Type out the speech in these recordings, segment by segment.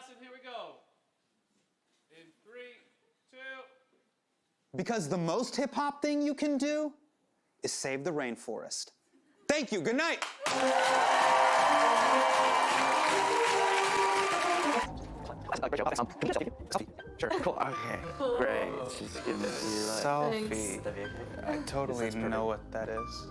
and here we go. In 3, 2. Because the most hip-hop thing you can do is save the rainforest. Thank you, good night. Sure, cool. Okay, great. She's giving you like selfie. I totally know what that is.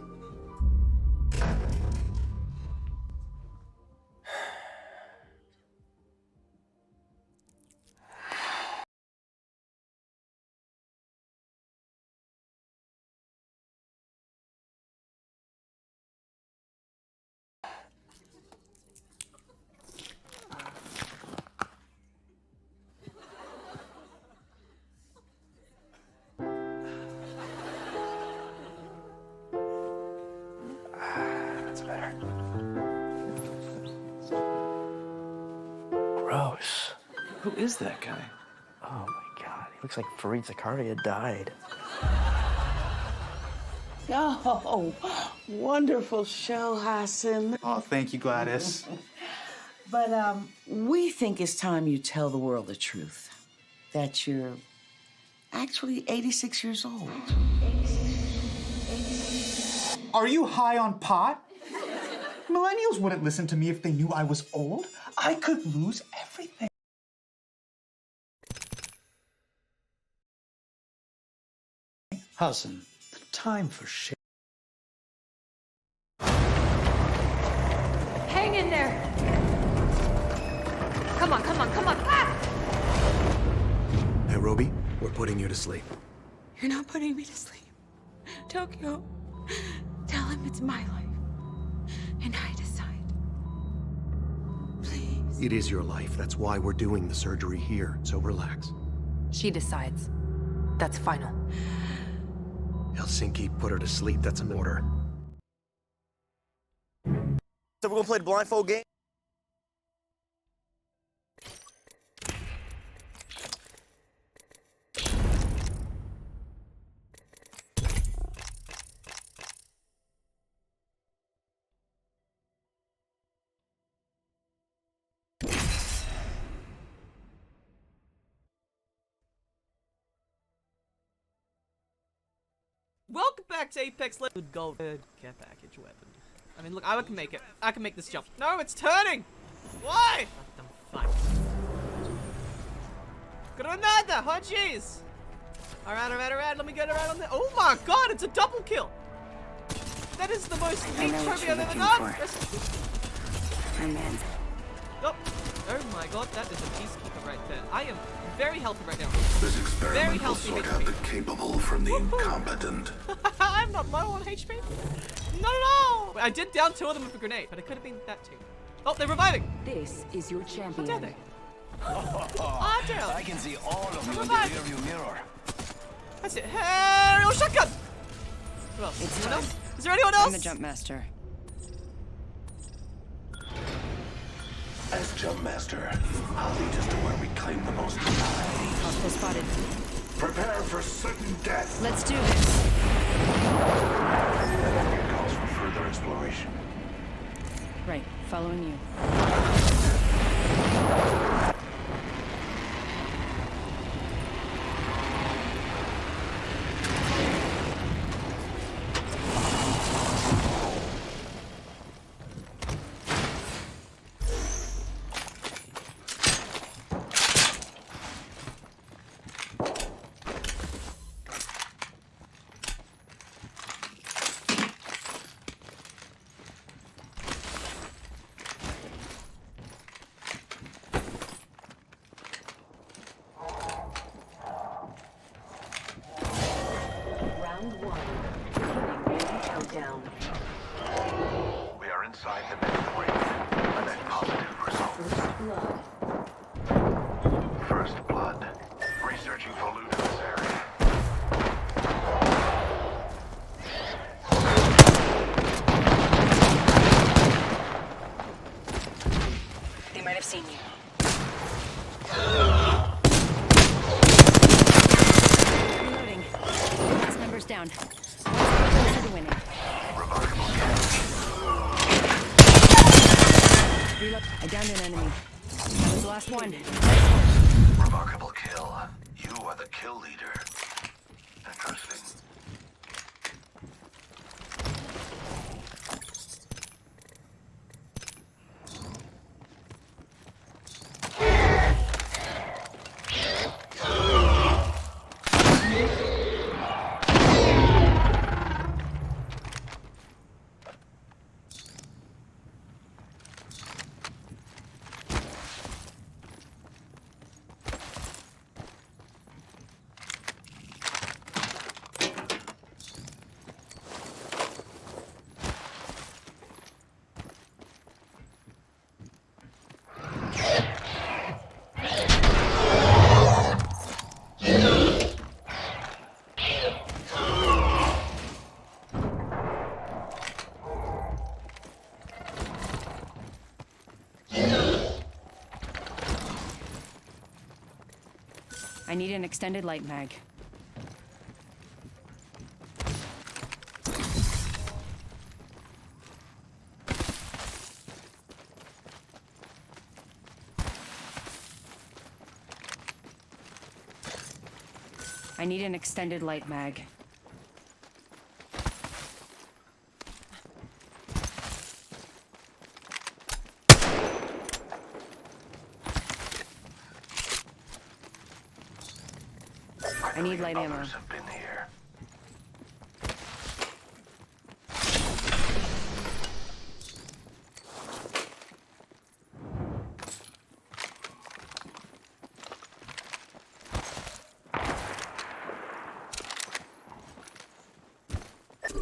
That's better. Gross. Who is that guy? Oh my god, he looks like Fareed Zakaria died. Oh, wonderful show, Hassan. Oh, thank you, Gladys. But we think it's time you tell the world the truth. That you're actually 86 years old. Are you high on pot? Millennials wouldn't listen to me if they knew I was old. I could lose everything. Hassan, the time for shit. Hang in there. Come on, come on, come on. Ah! Nairobi, we're putting you to sleep. You're not putting me to sleep. Tokyo, tell him it's my life. And I decide. Please. It is your life. That's why we're doing the surgery here. So relax. She decides. That's final. Helsinki, put her to sleep. That's an order. So we're gonna play the blindfold game? Welcome back to Apex Legends. Gold care package weapon. I mean, look, I can make it. I can make this jump. No, it's turning! Why? Let them fight. Granada! Oh, jeez! Alright, let me get around on there. Oh my god, it's a double kill! That is the most elite trophy I've ever done! I'm in. Oh, oh my god, that is a peacekeeper right there. I am very healthy right now. This Very experiment will healthy sort out the HP. capable from the incompetent. I'm not low on HP. Not at all! I did down 2 of them with a grenade, but it could have been that too. Oh, they're reviving! This is your champion. How dare they? Ah, damn! I can see all of you in the Revive. rearview mirror. That's it. Aerial shotgun! Who else? It's Anyone time. else? Is there anyone else? I'm the jump master. As jump master, I'll lead us to where we claim the most time. Hostile spotted. Prepare for sudden death. Let's do this. It calls for further exploration. Right, following you. We are inside the next ring. A net positive result. First blood. Researching for loot in this area. They might have seen you. Reloading. Last number's down. Closer to winning. Reload. I downed an enemy. That was the last one. Remarkable kill. You are the kill leader. Interesting. I need an extended light mag. I need an extended light mag. I need light ammo. Others have been here.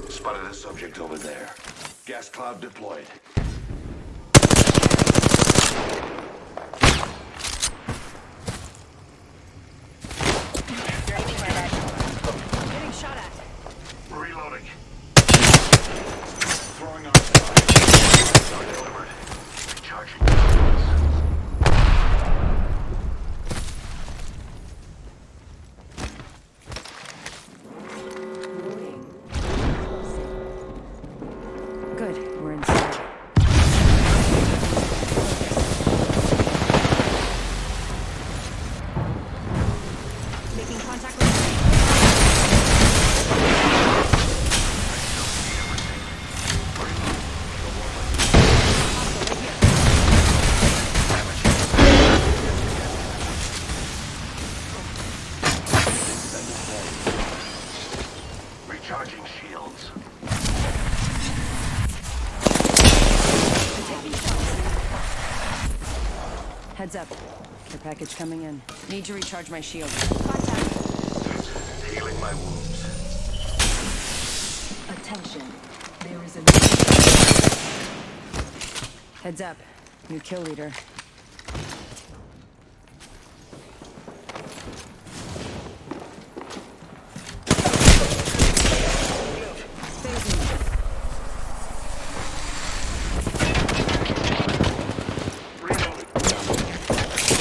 Spotted a subject over there. Gas cloud deployed. Getting shot at. Reloading. Throwing our Are delivered. Recharging. Good, we're inside. Making contact with Recharging shields. Heads up. Care package coming in. Need to recharge my shield. Healing my wounds. Attention. There is a Heads up. New kill leader.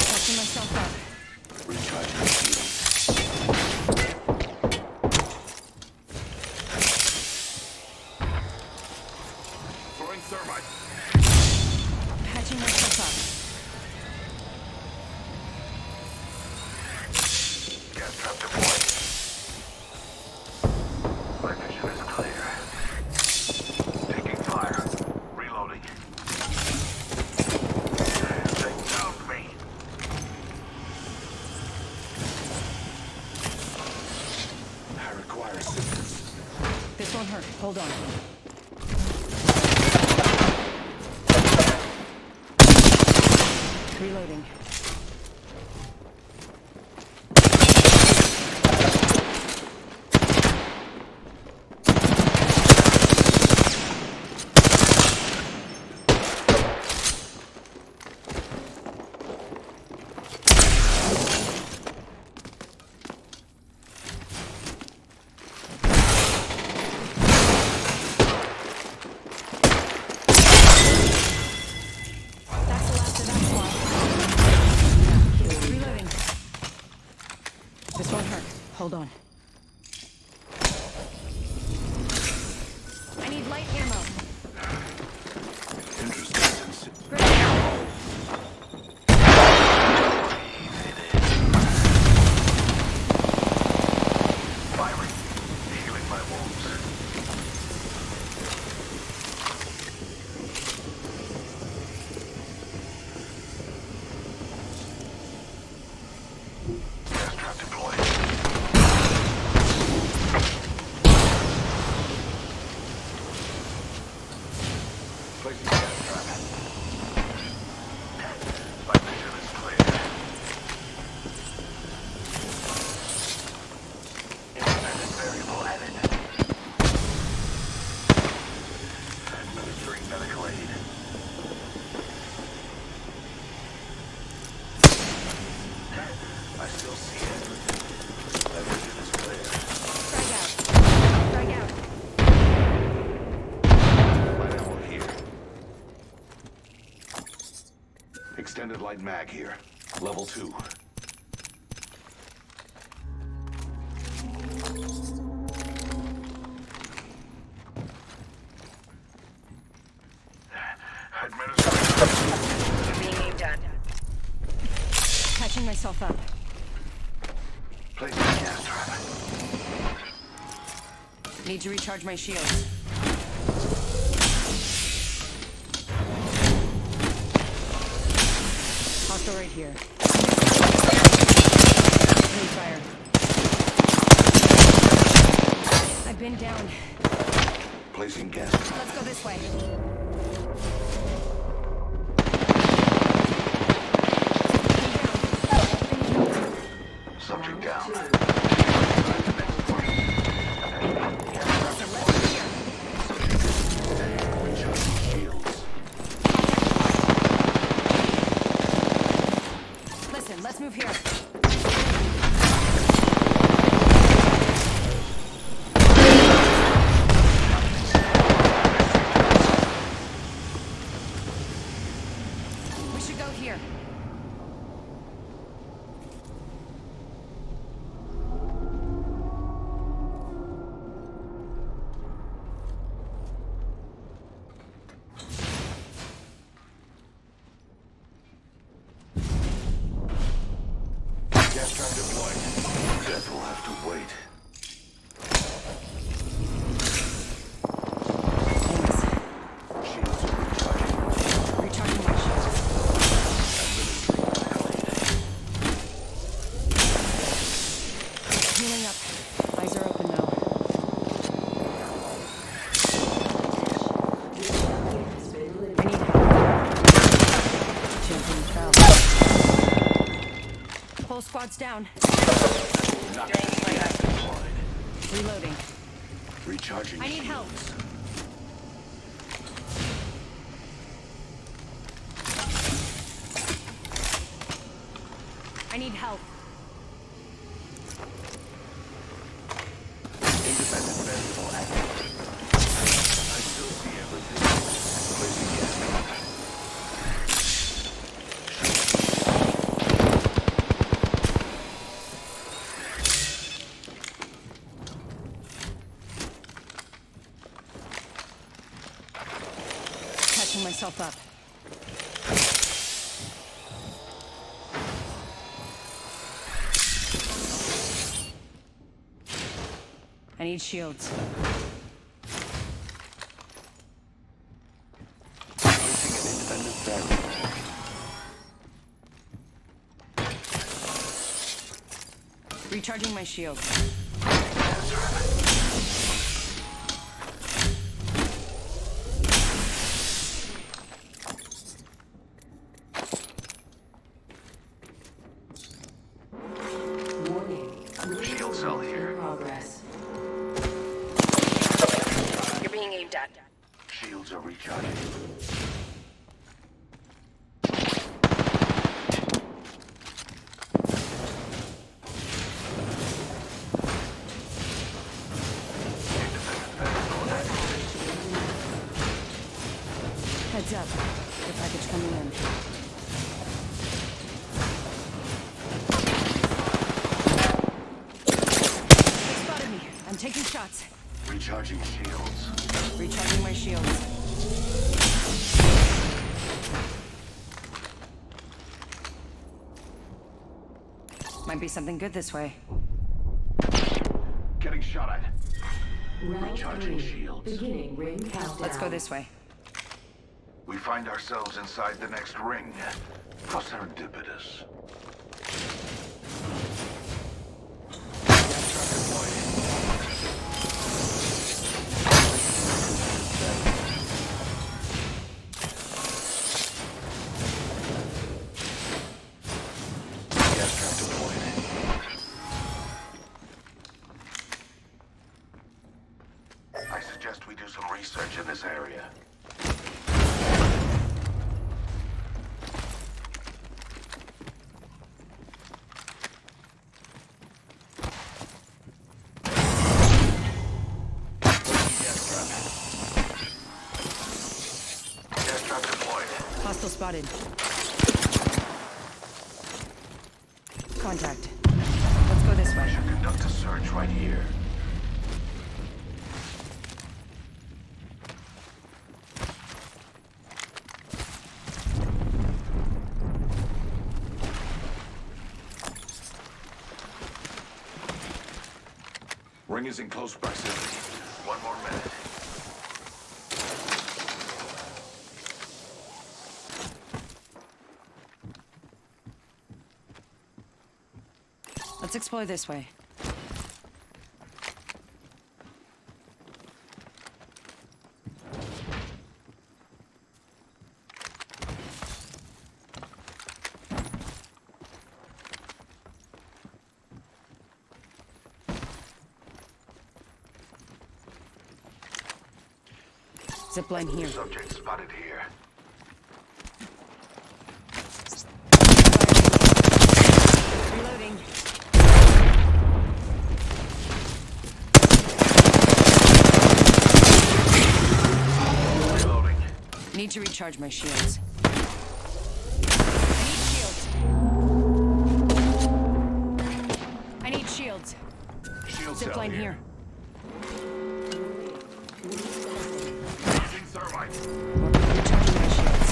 Catching myself up. Recharging shields. Throwing thermite. Patching myself Gas trap deployed. My vision is clear. Taking fire. Reloading. They downed me. I require assistance. This won't hurt. Hold on. Reloading. That's the last of that squad. Reloading. This won't hurt. Hold on. I need light ammo. Interesting. Great. Placing gas trap. My vision is clear. Independent variable added. Administering medical aid. I still see it. My vision is clear. Frag out. Frag out. Light ammo here. Extended light mag here. Level 2. You're being aimed at. Catching myself up. Placing gas trap. Need to recharge my shields. Hostile right here. Enemy fire. I've been down. Placing gas trap. Let's go this way. Subject down. Recharging shields. Listen, let's move here. We should go here. Gas trap deployed. Death will have to wait. Thanks. Shields are recharging. Recharging my shields. Healing up. Eyes are open now. I need help. Champion fell. Whole squad's down. Reloading. Recharging I need help. I need help. Independent variable active. I still see everything. Placing gas trap. Catching myself up. I need shields. Placing an independent variable. Recharging my shields. Shield cell here. You're being aimed at. Shields are recharging. Heads up. The package coming in. They spotted me. I'm taking shots. Recharging shields. Recharging my shields. Might be something good this way. Getting shot at. Recharging shields. Let's go this way. We find ourselves inside the next ring. How serendipitous. Gas trap deployed. this area. Gas trap deployed. Hostile spotted. Contact. Let's go this way. Should conduct a search right here. Ring is in close proximity. 1 more minute. Let's explore this way. Zipline here. Subject spotted here. Reloading. Reloading. Need to recharge my shields. I need shields. Shield cell Zipline here. Using thermite. Recharging my shields.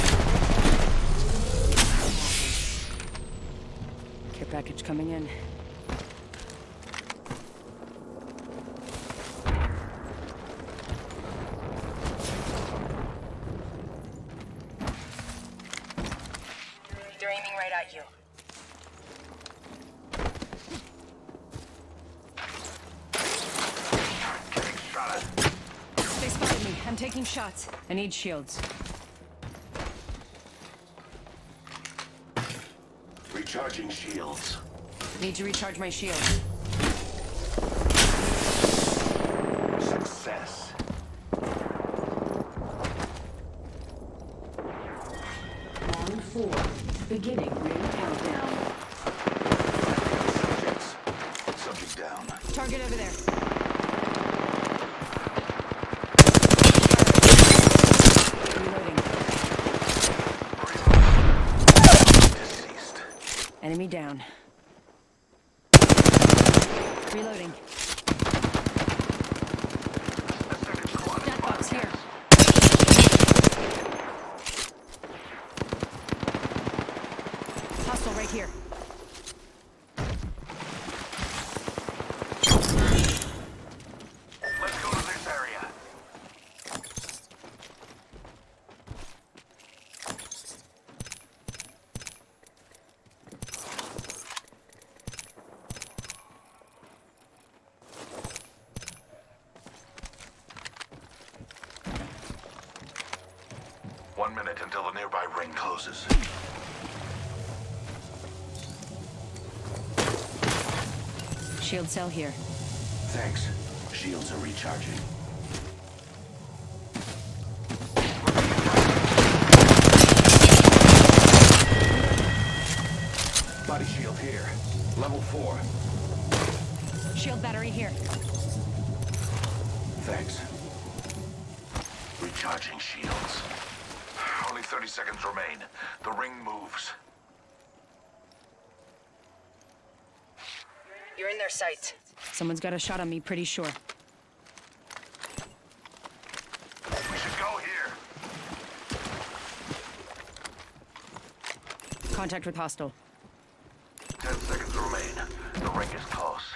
Care package coming in. They're aiming right at you. Getting shot at. They spotted me. I'm taking shots. I need shields. Recharging shields. Need to recharge my shields. Success. Round 4. Beginning ring countdown. Subjects. Subject down. Target over there. Reloading. Deceased. Enemy down. Reloading. Death box here. Hostile right here. Let's go to this area. One minute until the nearby ring closes. Shield cell here. Thanks. Shields are recharging. Body shield here. Level 4. Shield battery here. Thanks. Recharging shields. Only 30 seconds remain. The ring moves. You're in their sights. Someone's got a shot on me, pretty sure. We should go here. Contact with hostile. 10 seconds remain. The ring is close.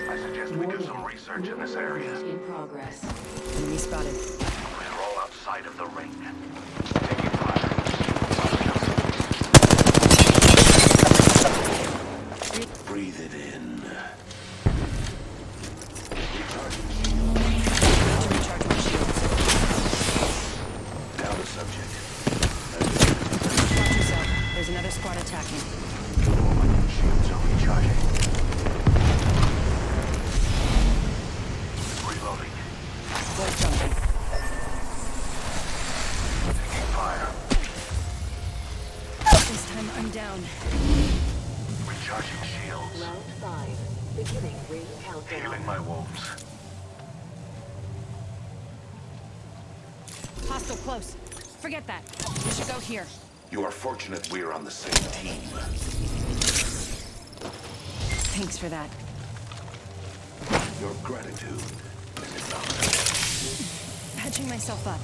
I suggest we do some research in this area. In progress. Enemy spotted. We're all outside of the ring. Taking fire. Breathe it in. Recharging shield. To recharge my shields. Down the subject. Watch yourself. There's another squad attacking. Shield Round 5. Beginning ring countdown. Healing my wounds. Hostile close. Forget that. We should go here. You are fortunate we're on the same team. Thanks for that. Your gratitude is acknowledged. Patching myself up.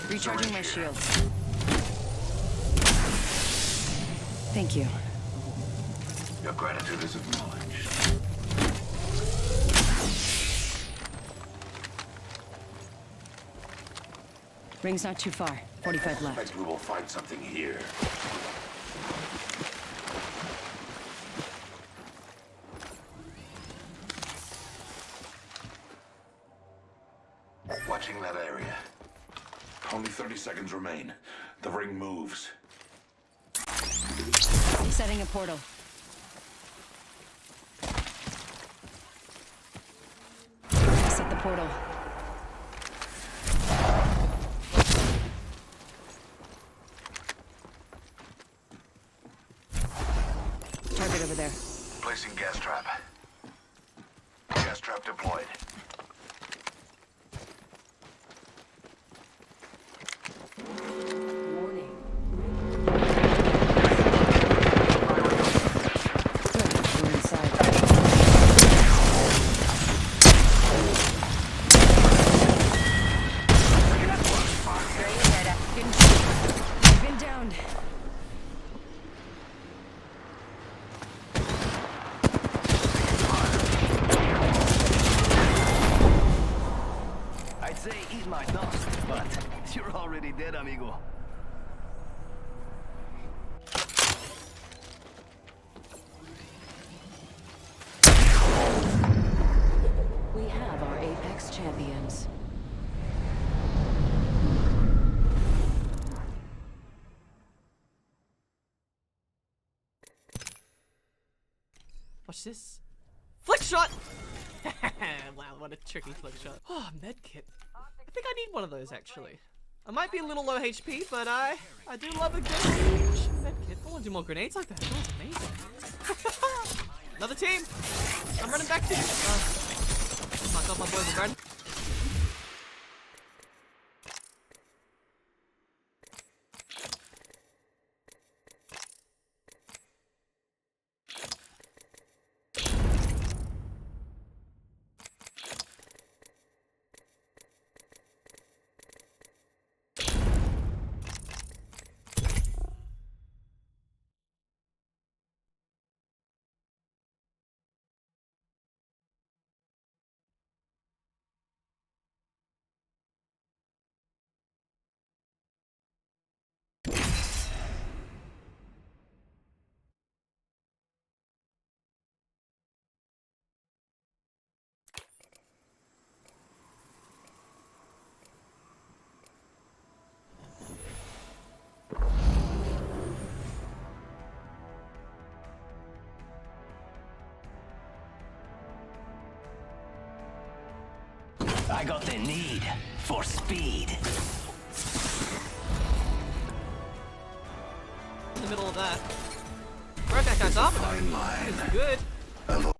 Recharging my shields. Thank you. Your gratitude is acknowledged. Ring's not too far. 45 I left. suspect we will find something here. Watching that area. Only 30 seconds remain. The ring moves. Setting a portal. Set the portal. Target over there. Placing gas trap. Gas trap deployed. Warning. Good. We're inside. I've been downed. I'd say eat my dust, but you're already dead, amigo. We have our Apex champions. Watch this. Flick shot! Wow, what a tricky flick shot. Oh, medkit. I think I need one of those actually. I might be a little low HP, but I do love a good medkit. I want to do more grenades like that. That was amazing. Another team! I'm running back to you. Oh my god, my boys are running. I got the need for speed. In the middle of that. Alright, that guy's off. Fine line. It's good. Of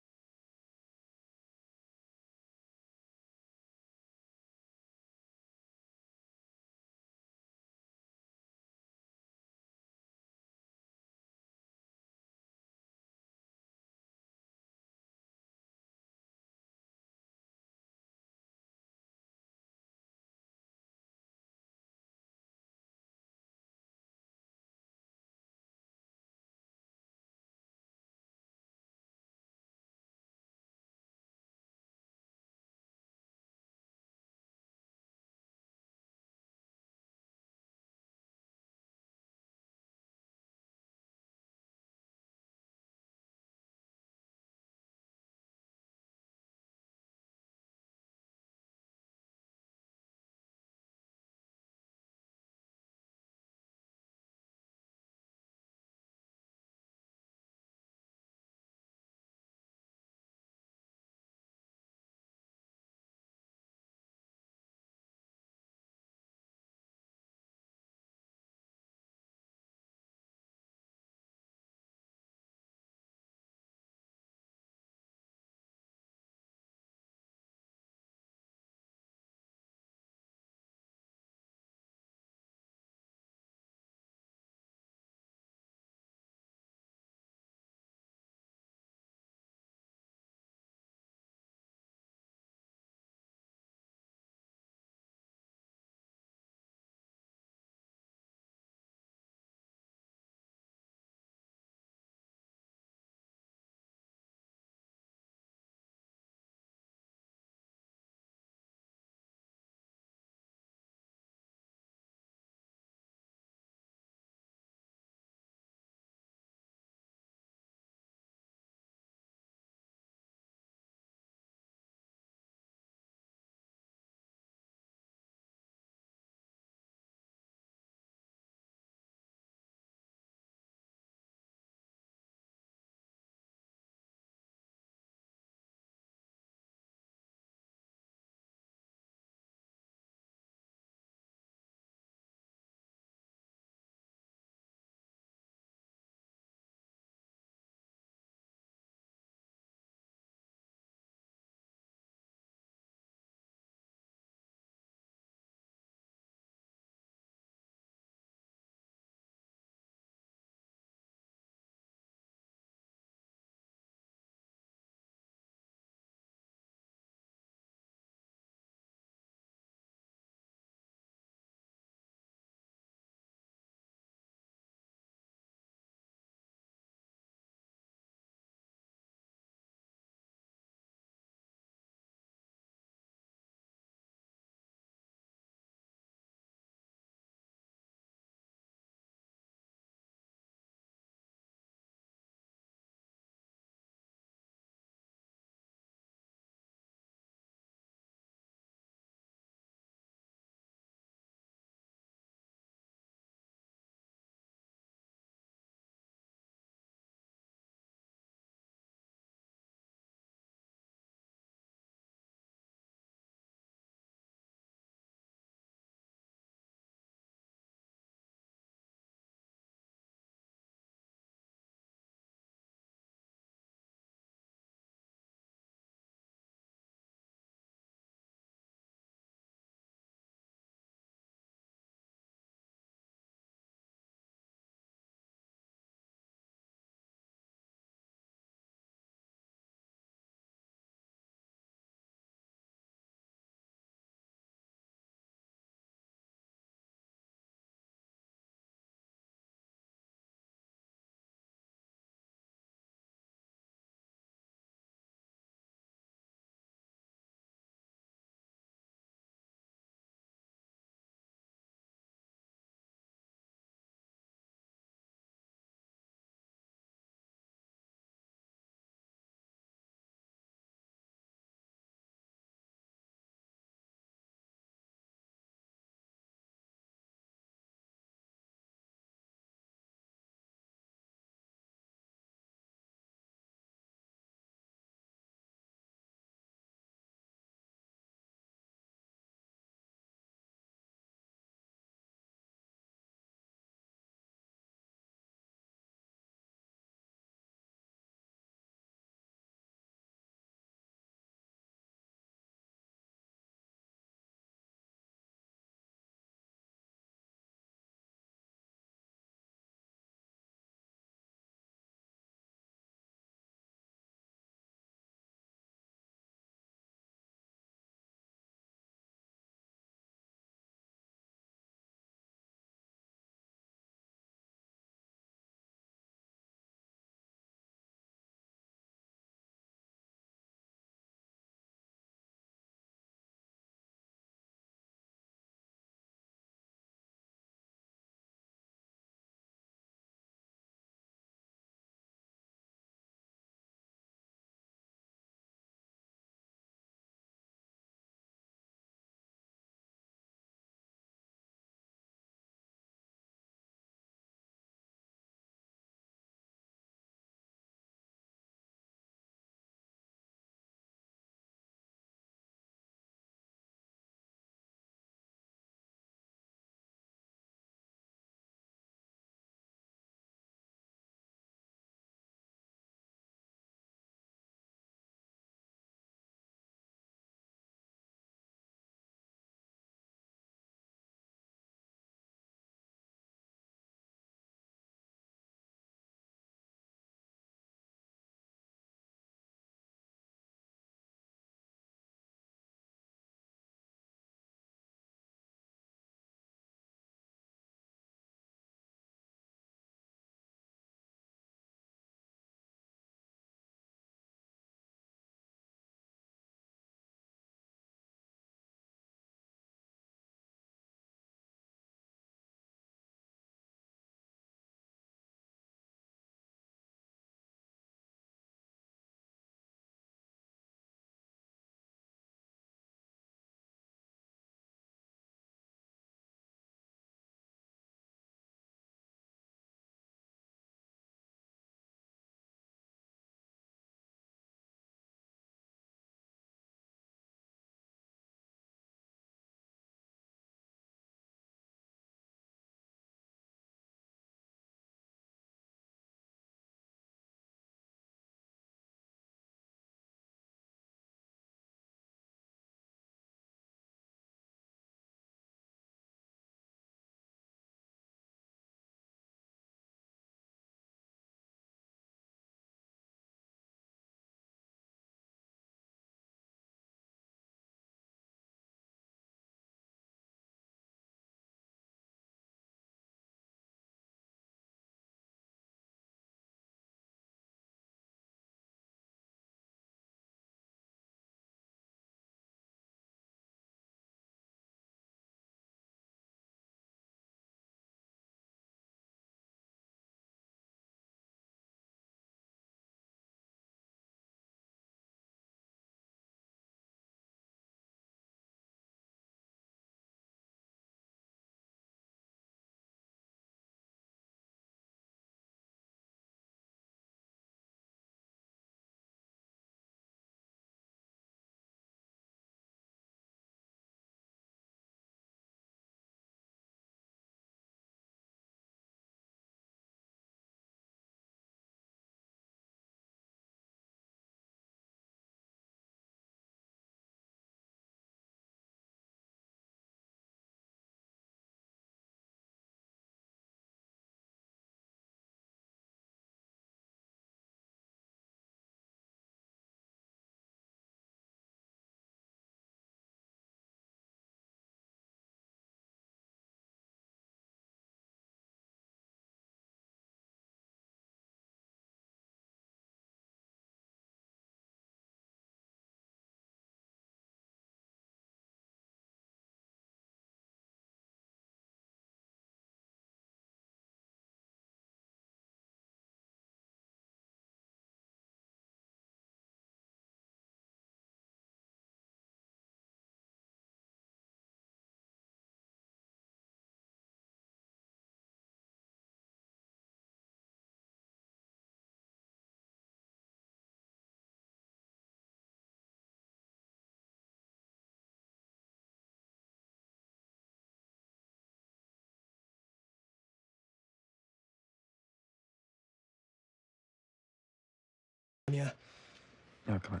No, come on.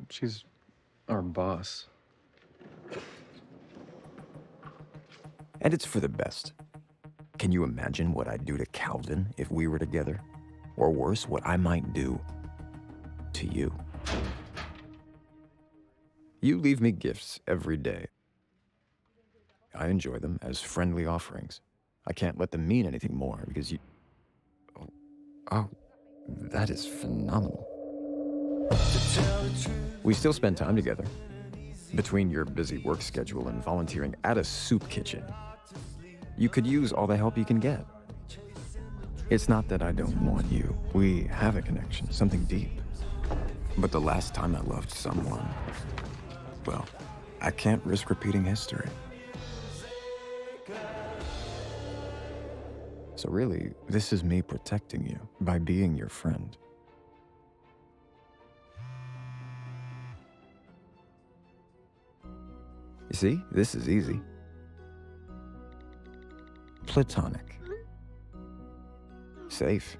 She's our boss. And it's for the best. Can you imagine what I'd do to Calvin if we were together? Or worse, what I might do to you. You leave me gifts every day. I enjoy them as friendly offerings. I can't let them mean anything more because you... Oh, that is phenomenal. We still spend time together. Between your busy work schedule and volunteering at a soup kitchen, you could use all the help you can get. It's not that I don't want you. We have a connection, something deep. But the last time I loved someone, well, I can't risk repeating history. So really, this is me protecting you by being your friend. You see, this is easy. Platonic. Safe.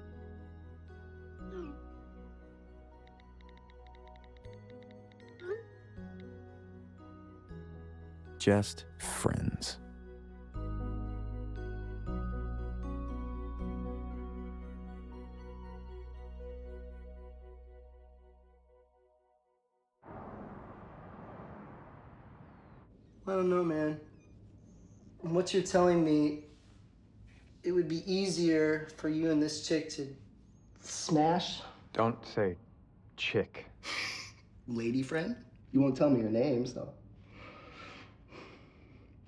Just friends. I don't know, man. From what you're telling me, it would be easier for you and this chick to smash? Don't say chick. Lady friend? You won't tell me her names, though.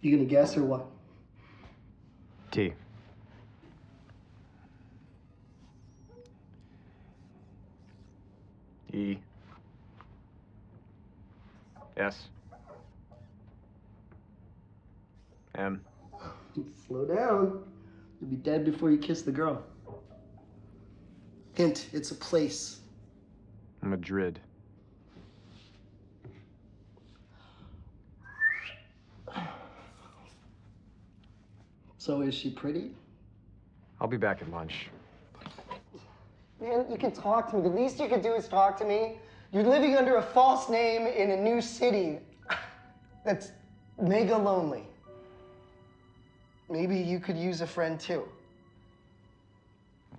You gonna guess or what? T. E. S. M. Slow down. You'll be dead before you kiss the girl. Hint, it's a place. Madrid. So is she pretty? I'll be back at lunch. Man, you can talk to me. The least you can do is talk to me. You're living under a false name in a new city that's mega lonely. Maybe you could use a friend too.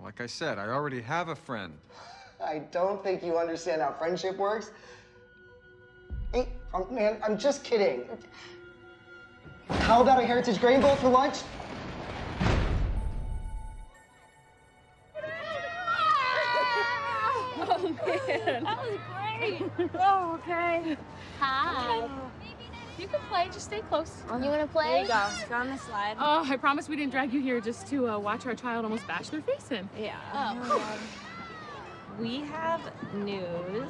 Like I said, I already have a friend. I don't think you understand how friendship works. Hey, man, I'm just kidding. How about a Heritage Grain Bowl for lunch? Oh, man. That was great. Oh, okay. Hi. You can play, just stay close. You wanna play? There you go. Go on the slide. Oh, I promise we didn't drag you here just to watch our child almost bash their face in. Yeah. Oh. We have news.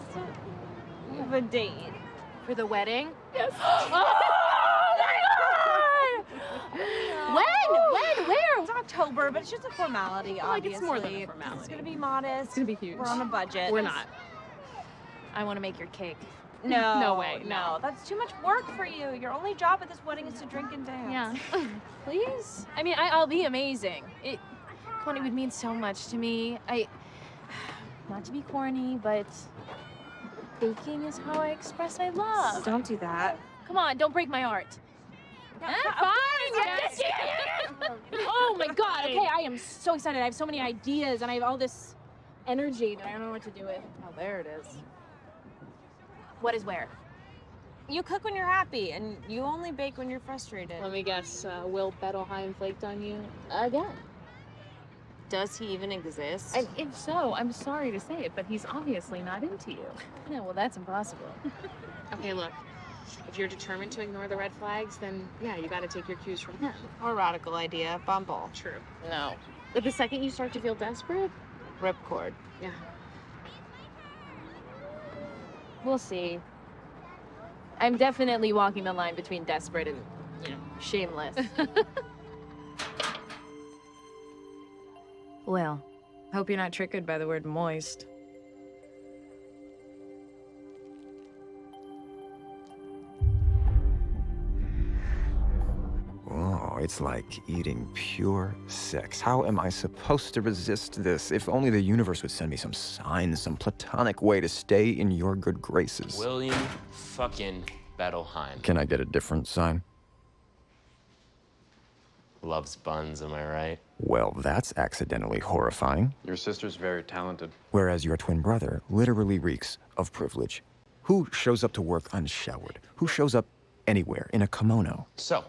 We have a date. For the wedding? Yes. When? Where? It's October, but it's just a formality, Like, obviously. it's more than a formality. It's gonna be modest. It's gonna be huge. We're on a budget. We're not. I want to make your cake. No. No way, No, that's too much work for you. Your only job at this wedding is to drink and dance. Yeah. Please? I mean, I'll be amazing. Connie would mean so much to me. Not to be corny, but baking is how I express my love. Don't do that. Come on, don't break my heart. Fine. Yes. Oh my God. Okay, I am so excited. I have so many ideas and I have all this energy that I don't know what to do with. Oh, there it is. What is where? You cook when you're happy, and you only bake when you're frustrated. Let me guess, Will Bettelheim flaked on you again. Does he even exist? And if so, I'm sorry to say it, but he's obviously not into you. Yeah, well, that's impossible. Okay, look. If you're determined to ignore the red flags, then yeah, you gotta take your cues from him. Or radical idea, Bumble. True. No. But the second you start to feel desperate, Ripcord. yeah. We'll see. I'm definitely walking the line between desperate and, shameless. Well, hope you're not triggered by the word moist. Oh, it's like eating pure sex. How am I supposed to resist this? If only the universe would send me some sign, some platonic way to stay in your good graces. William fucking Bettelheim. Can I get a different sign? Loves buns, am I right? Well, that's accidentally horrifying. Your sister's very talented. Whereas your twin brother literally reeks of privilege. Who shows up to work unshowered? Who shows up anywhere in a kimono? So,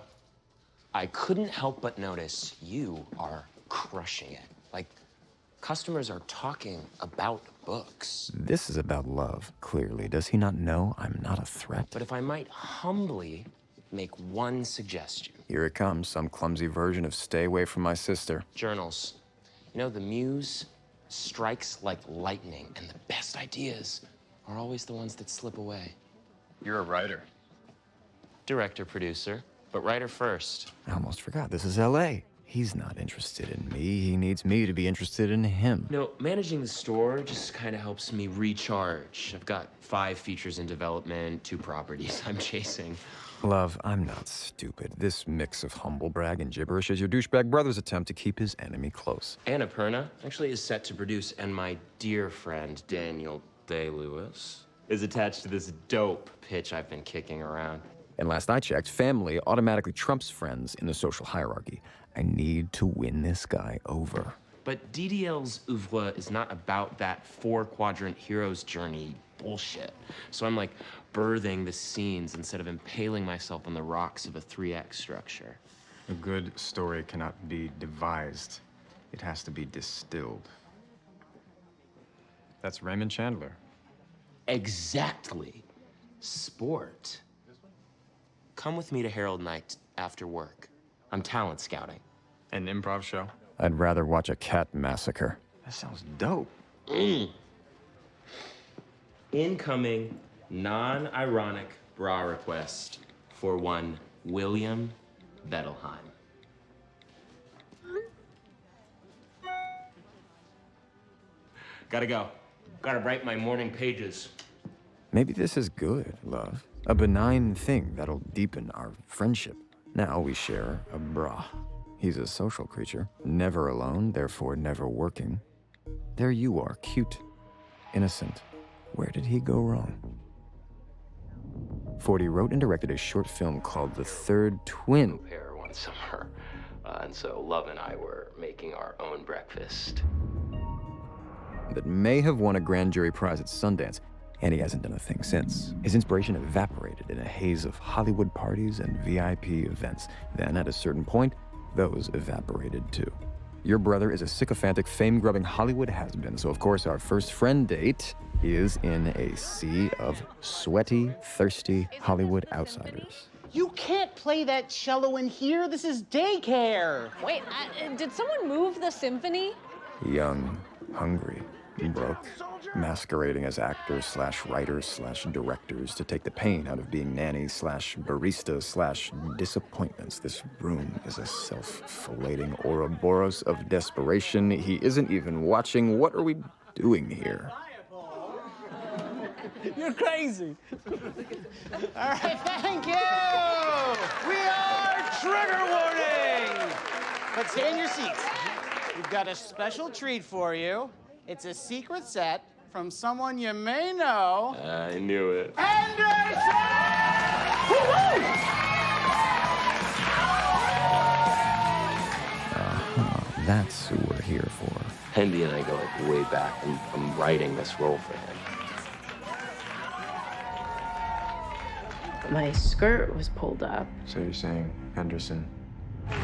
I couldn't help but notice you are crushing it. Like, customers are talking about books. This is about love, clearly. Does he not know I'm not a threat? But if I might humbly make one suggestion. Here it comes, some clumsy version of stay away from my sister. Journals. You know, the muse strikes like lightning, and the best ideas are always the ones that slip away. You're a writer. Director, producer, but writer first. I almost forgot, this is LA. He's not interested in me, he needs me to be interested in him. No, managing the store just kind of helps me recharge. I've got 5 features in development, 2 properties I'm chasing. Love, I'm not stupid. This mix of humble brag and gibberish is your douchebag brother's attempt to keep his enemy close. Annapurna actually is set to produce, and my dear friend Daniel Day-Lewis is attached to this dope pitch I've been kicking around. And last I checked, family automatically trumps friends in the social hierarchy. I need to win this guy over. But DDL's oeuvre is not about that 4-quadrant hero's journey bullshit. So I'm like birthing the scenes instead of impaling myself on the rocks of a 3-act structure. A good story cannot be devised. It has to be distilled. That's Raymond Chandler. Exactly. Sport. Come with me to Herald Night after work. I'm talent scouting. An improv show? I'd rather watch a cat massacre. That sounds dope. Incoming, non-ironic bra request for one William Bettelheim. Gotta go. Gotta write my morning pages. Maybe this is good, love. A benign thing that'll deepen our friendship. Now we share a bra. He's a social creature, never alone, therefore never working. There you are, cute, innocent. Where did he go wrong? Forty wrote and directed a short film called The Third Twin. Pair one summer, and so Love and I were making our own breakfast. That may have won a grand jury prize at Sundance, and he hasn't done a thing since. His inspiration evaporated in a haze of Hollywood parties and VIP events. Then, at a certain point, those evaporated too. Your brother is a sycophantic, fame-grubbing Hollywood has-been, so of course our first friend date is in a sea of sweaty, thirsty Hollywood outsiders. You can't play that cello in here. This is daycare. Wait, did someone move the symphony? Young, hungry, broke, masquerading as actors slash writers slash directors to take the pain out of being nanny slash barista slash disappointments. This room is a self-filleting Ouroboros of desperation. He isn't even watching. What are we doing here? You're crazy. All right, thank you. We are trigger warning. But stay in your seats. We've got a special treat for you. It's a secret set from someone you may know. I knew it. That's who we're here for. Hendy and I go like way back. I'm writing this role for him. My skirt was pulled up. So you're saying Henderson? All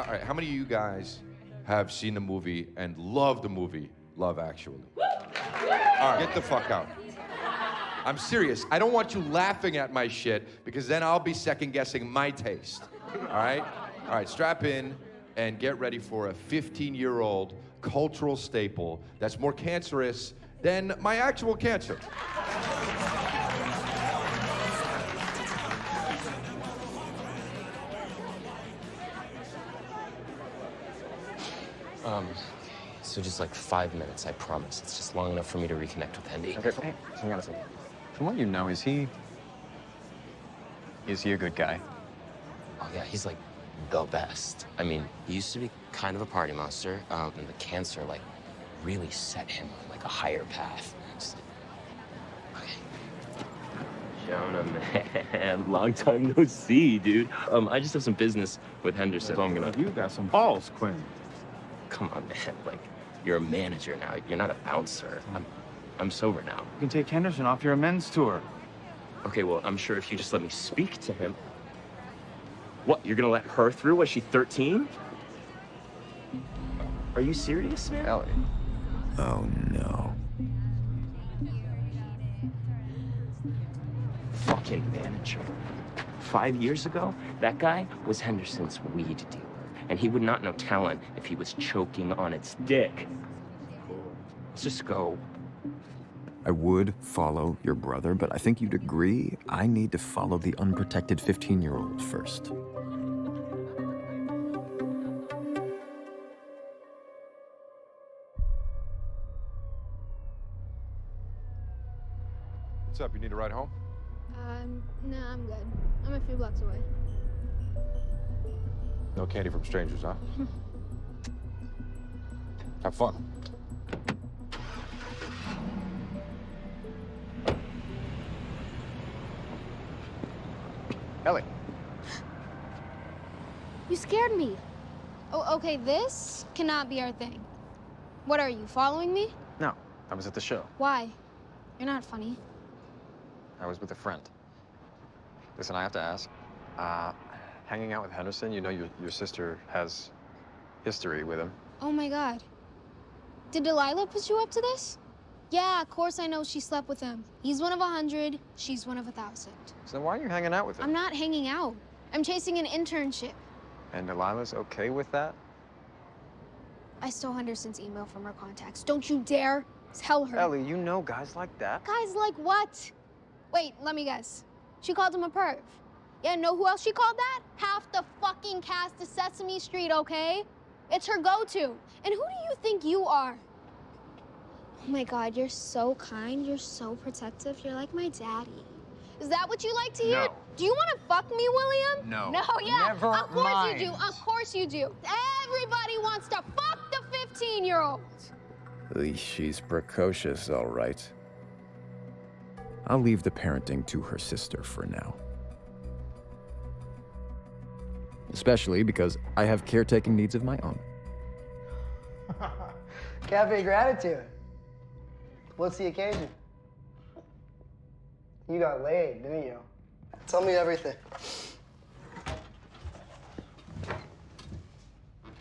right, how many of you guys have seen the movie and love the movie Love Actually? All right, get the fuck out. I'm serious. I don't want you laughing at my shit because then I'll be second guessing my taste. All right? All right, strap in and get ready for a 15-year-old cultural staple that's more cancerous than my actual cancer. So just like 5 minutes, I promise. It's just long enough for me to reconnect with Hendy. Okay, hang on a second. From what you know, is he a good guy? Oh yeah, he's like the best. I mean, he used to be kind of a party monster, and the cancer like really set him on like a higher path. Jonah, man, long time no see, dude. I just have some business with Henderson, so I'm gonna... You got some balls, Quinn. Come on, man, like, you're a manager now. You're not a bouncer. I'm sober now. You can take Henderson off your men's tour. Okay, well, I'm sure if you just let me speak to him... What, you're gonna let her through? Was she 13? Are you serious, man? Ellie. Oh, no. Fucking manager. 5 years ago, that guy was Henderson's weed dealer, and he would not know talent if he was choking on its dick. Let's just go. I would follow your brother, but I think you'd agree I need to follow the unprotected 15-year-old first. What's up? You need a ride home? Nah, I'm good. I'm a few blocks away. No candy from strangers, huh? Have fun. Ellie. You scared me. Oh, okay, this cannot be our thing. What are you, following me? No, I was at the show. Why? You're not funny. I was with a friend. Listen, I have to ask. Hanging out with Henderson, you know your sister has history with him. Oh my God. Did Delilah put you up to this? Yeah, of course I know she slept with him. He's one of 100, she's one of 1,000. So then why are you hanging out with him? I'm not hanging out. I'm chasing an internship. And Delilah's okay with that? I stole Henderson's email from her contacts. Don't you dare tell her. Ellie, you know guys like that. Guys like what? Wait, let me guess. She called him a perv. Yeah, know who else she called that? Half the fucking cast of Sesame Street, okay? It's her go-to. And who do you think you are? Oh my God, you're so kind. You're so protective. You're like my daddy. Is that what you like to hear? No. Do you want to fuck me, William? No. No, yeah. Never of course mind. you do. Of course you do. Everybody wants to fuck the 15-year-old. At least she's precocious, all right. I'll leave the parenting to her sister for now. Especially because I have caretaking needs of my own. Cafe Gratitude. What's the occasion? You got laid, didn't you? Tell me everything.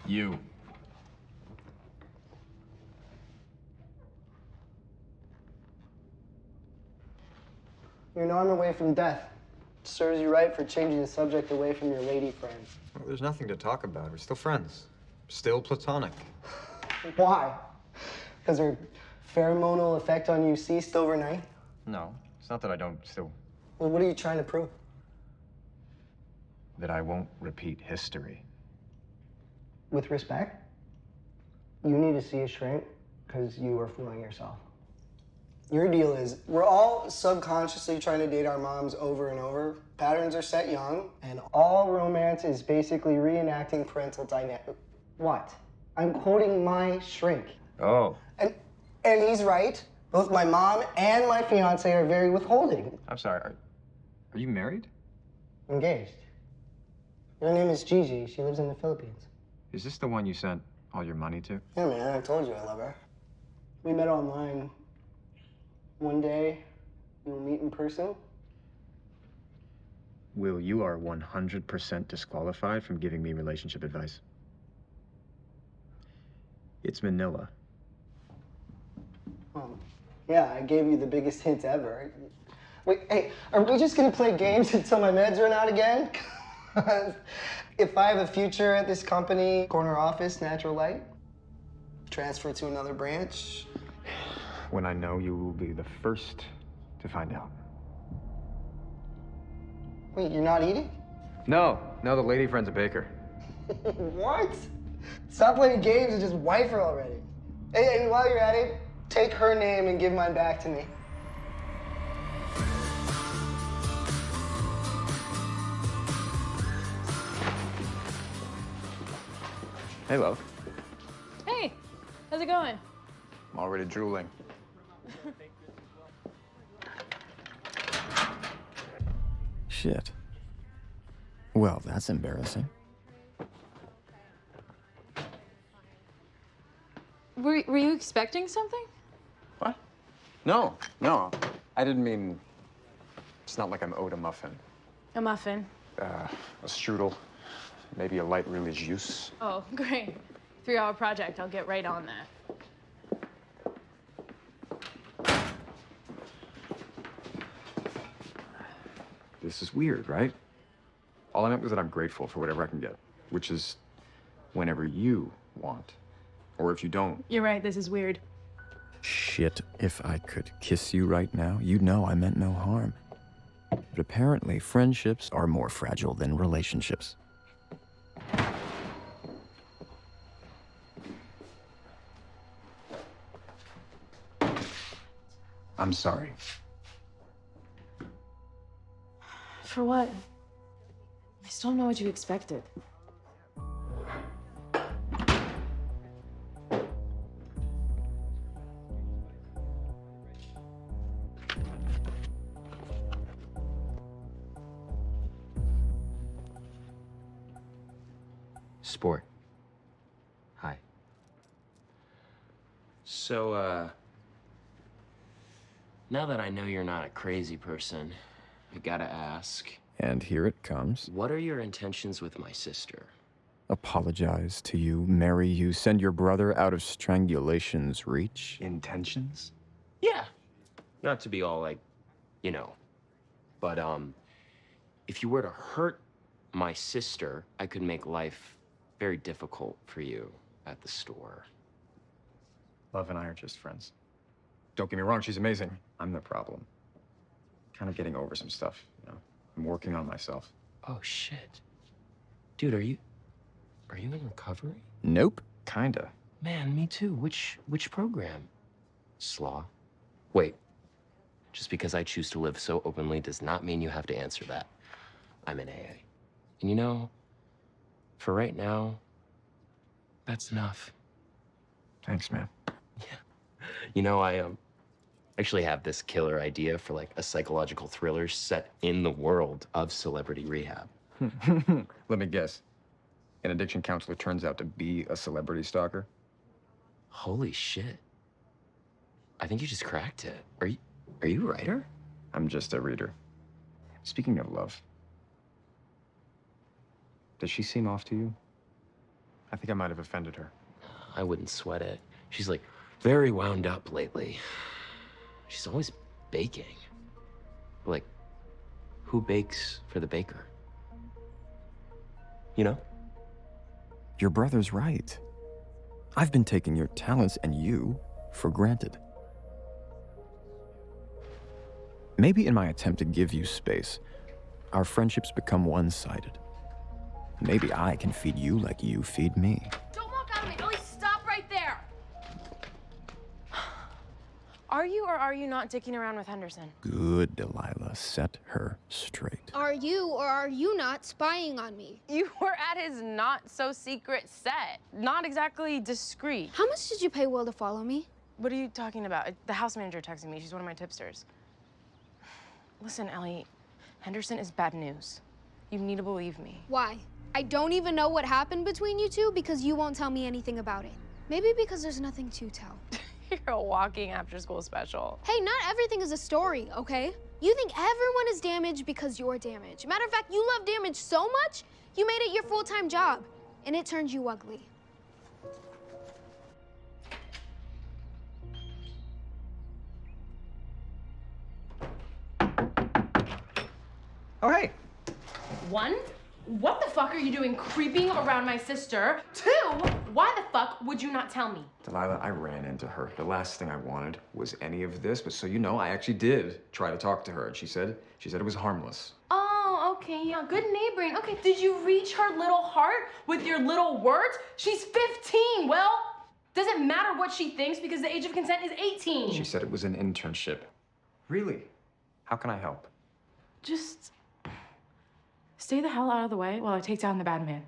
You. You're an arm away from death. Serves you right for changing the subject away from your lady friend. Well, there's nothing to talk about. We're still friends. Still platonic. Why? Because her pheromonal effect on you ceased overnight? No, it's not that I don't still... Well, what are you trying to prove? That I won't repeat history. With respect, you need to see a shrink because you are fooling yourself. Your deal is, we're all subconsciously trying to date our moms over and over. Patterns are set young, and all romance is basically reenacting parental dynamic. What? I'm quoting my shrink. Oh. And he's right. Both my mom and my fiance are very withholding. I'm sorry, are you married? Engaged. Her name is Gigi. She lives in the Philippines. Is this the one you sent all your money to? Yeah, man, I told you I love her. We met online. One day, we'll meet in person. Will, you are 100% disqualified from giving me relationship advice. It's Manila. Yeah, I gave you the biggest hint ever. Wait, hey, are we just gonna play games until my meds run out again? If I have a future at this company, corner office, natural light, transfer to another branch. When I know, you will be the first to find out. Wait, you're not eating? No, the lady friend's a baker. What? Stop playing games and just wife her already. Hey, and while you're at it, take her name and give mine back to me. Hey, love. Hey, how's it going? I'm already drooling. Shit. Well, that's embarrassing. Were you expecting something? What? No, no. I didn't mean... It's not like I'm owed a muffin. A muffin. A strudel. Maybe a light religieuse. Oh, great. 3-hour project. I'll get right on that. This is weird, right? All I meant was that I'm grateful for whatever I can get, which is whenever you want. Or if you don't. You're right, this is weird. Shit, if I could kiss you right now, you'd know I meant no harm. But apparently, friendships are more fragile than relationships. I'm sorry. For what? I still don't know what you expected. Sport. Hi. So, now that I know you're not a crazy person, I gotta ask. And here it comes. What are your intentions with my sister? Apologize to you, marry you, send your brother out of strangulation's reach. Intentions? Yeah. Not to be all like, you know. But, if you were to hurt my sister, I could make life very difficult for you at the store. Love and I are just friends. Don't get me wrong, she's amazing. I'm the problem. Kind of getting over some stuff, you know. I'm working on myself. Oh, shit. Dude, are you in recovery? Nope. Kinda. Man, me too. Which program? Slaw. Wait. Just because I choose to live so openly does not mean you have to answer that. I'm in AA. And you know, for right now, that's enough. Thanks, man. You know, I actually have this killer idea for like a psychological thriller set in the world of celebrity rehab. Let me guess. An addiction counselor turns out to be a celebrity stalker? Holy shit. I think you just cracked it. Are you a writer? I'm just a reader. Speaking of love, does she seem off to you? I think I might have offended her. I wouldn't sweat it. She's like very wound up lately. She's always baking. Like, who bakes for the baker? You know? Your brother's right. I've been taking your talents and you for granted. Maybe in my attempt to give you space, our friendships become one-sided. Maybe I can feed you like you feed me. Don't walk out of me. Ellie, stop right there. Are you or are you not dicking around with Henderson? Good, Delilah. Set her straight. Are you or are you not spying on me? You were at his not-so-secret set. Not exactly discreet. How much did you pay Will to follow me? What are you talking about? The house manager texted me. She's one of my tipsters. Listen, Ellie, Henderson is bad news. You need to believe me. Why? I don't even know what happened between you two because you won't tell me anything about it. Maybe because there's nothing to tell. You're a walking after-school special. Hey, not everything is a story, okay? You think everyone is damaged because you're damaged. Matter of fact, you love damage so much, you made it your full-time job, and it turned you ugly. Oh, hey. 1, what the fuck are you doing creeping around my sister? 2, why the fuck would you not tell me? Delilah, I ran into her. The last thing I wanted was any of this, but so you know, I actually did try to talk to her, and she said it was harmless. Oh, okay, yeah, good neighboring. Okay, did you reach her little heart with your little words? She's 15, well, doesn't matter what she thinks because the age of consent is 18. She said it was an internship. Really? How can I help? Just stay the hell out of the way while I take down the bad man.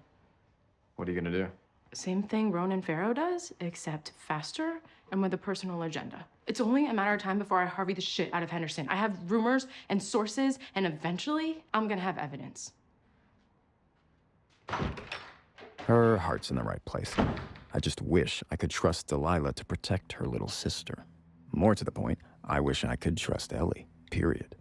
What are you gonna do? Same thing Ronan Farrow does, except faster and with a personal agenda. It's only a matter of time before I Harvey the shit out of Henderson. I have rumors and sources, and eventually, I'm gonna have evidence. Her heart's in the right place. I just wish I could trust Delilah to protect her little sister. More to the point, I wish I could trust Ellie, period.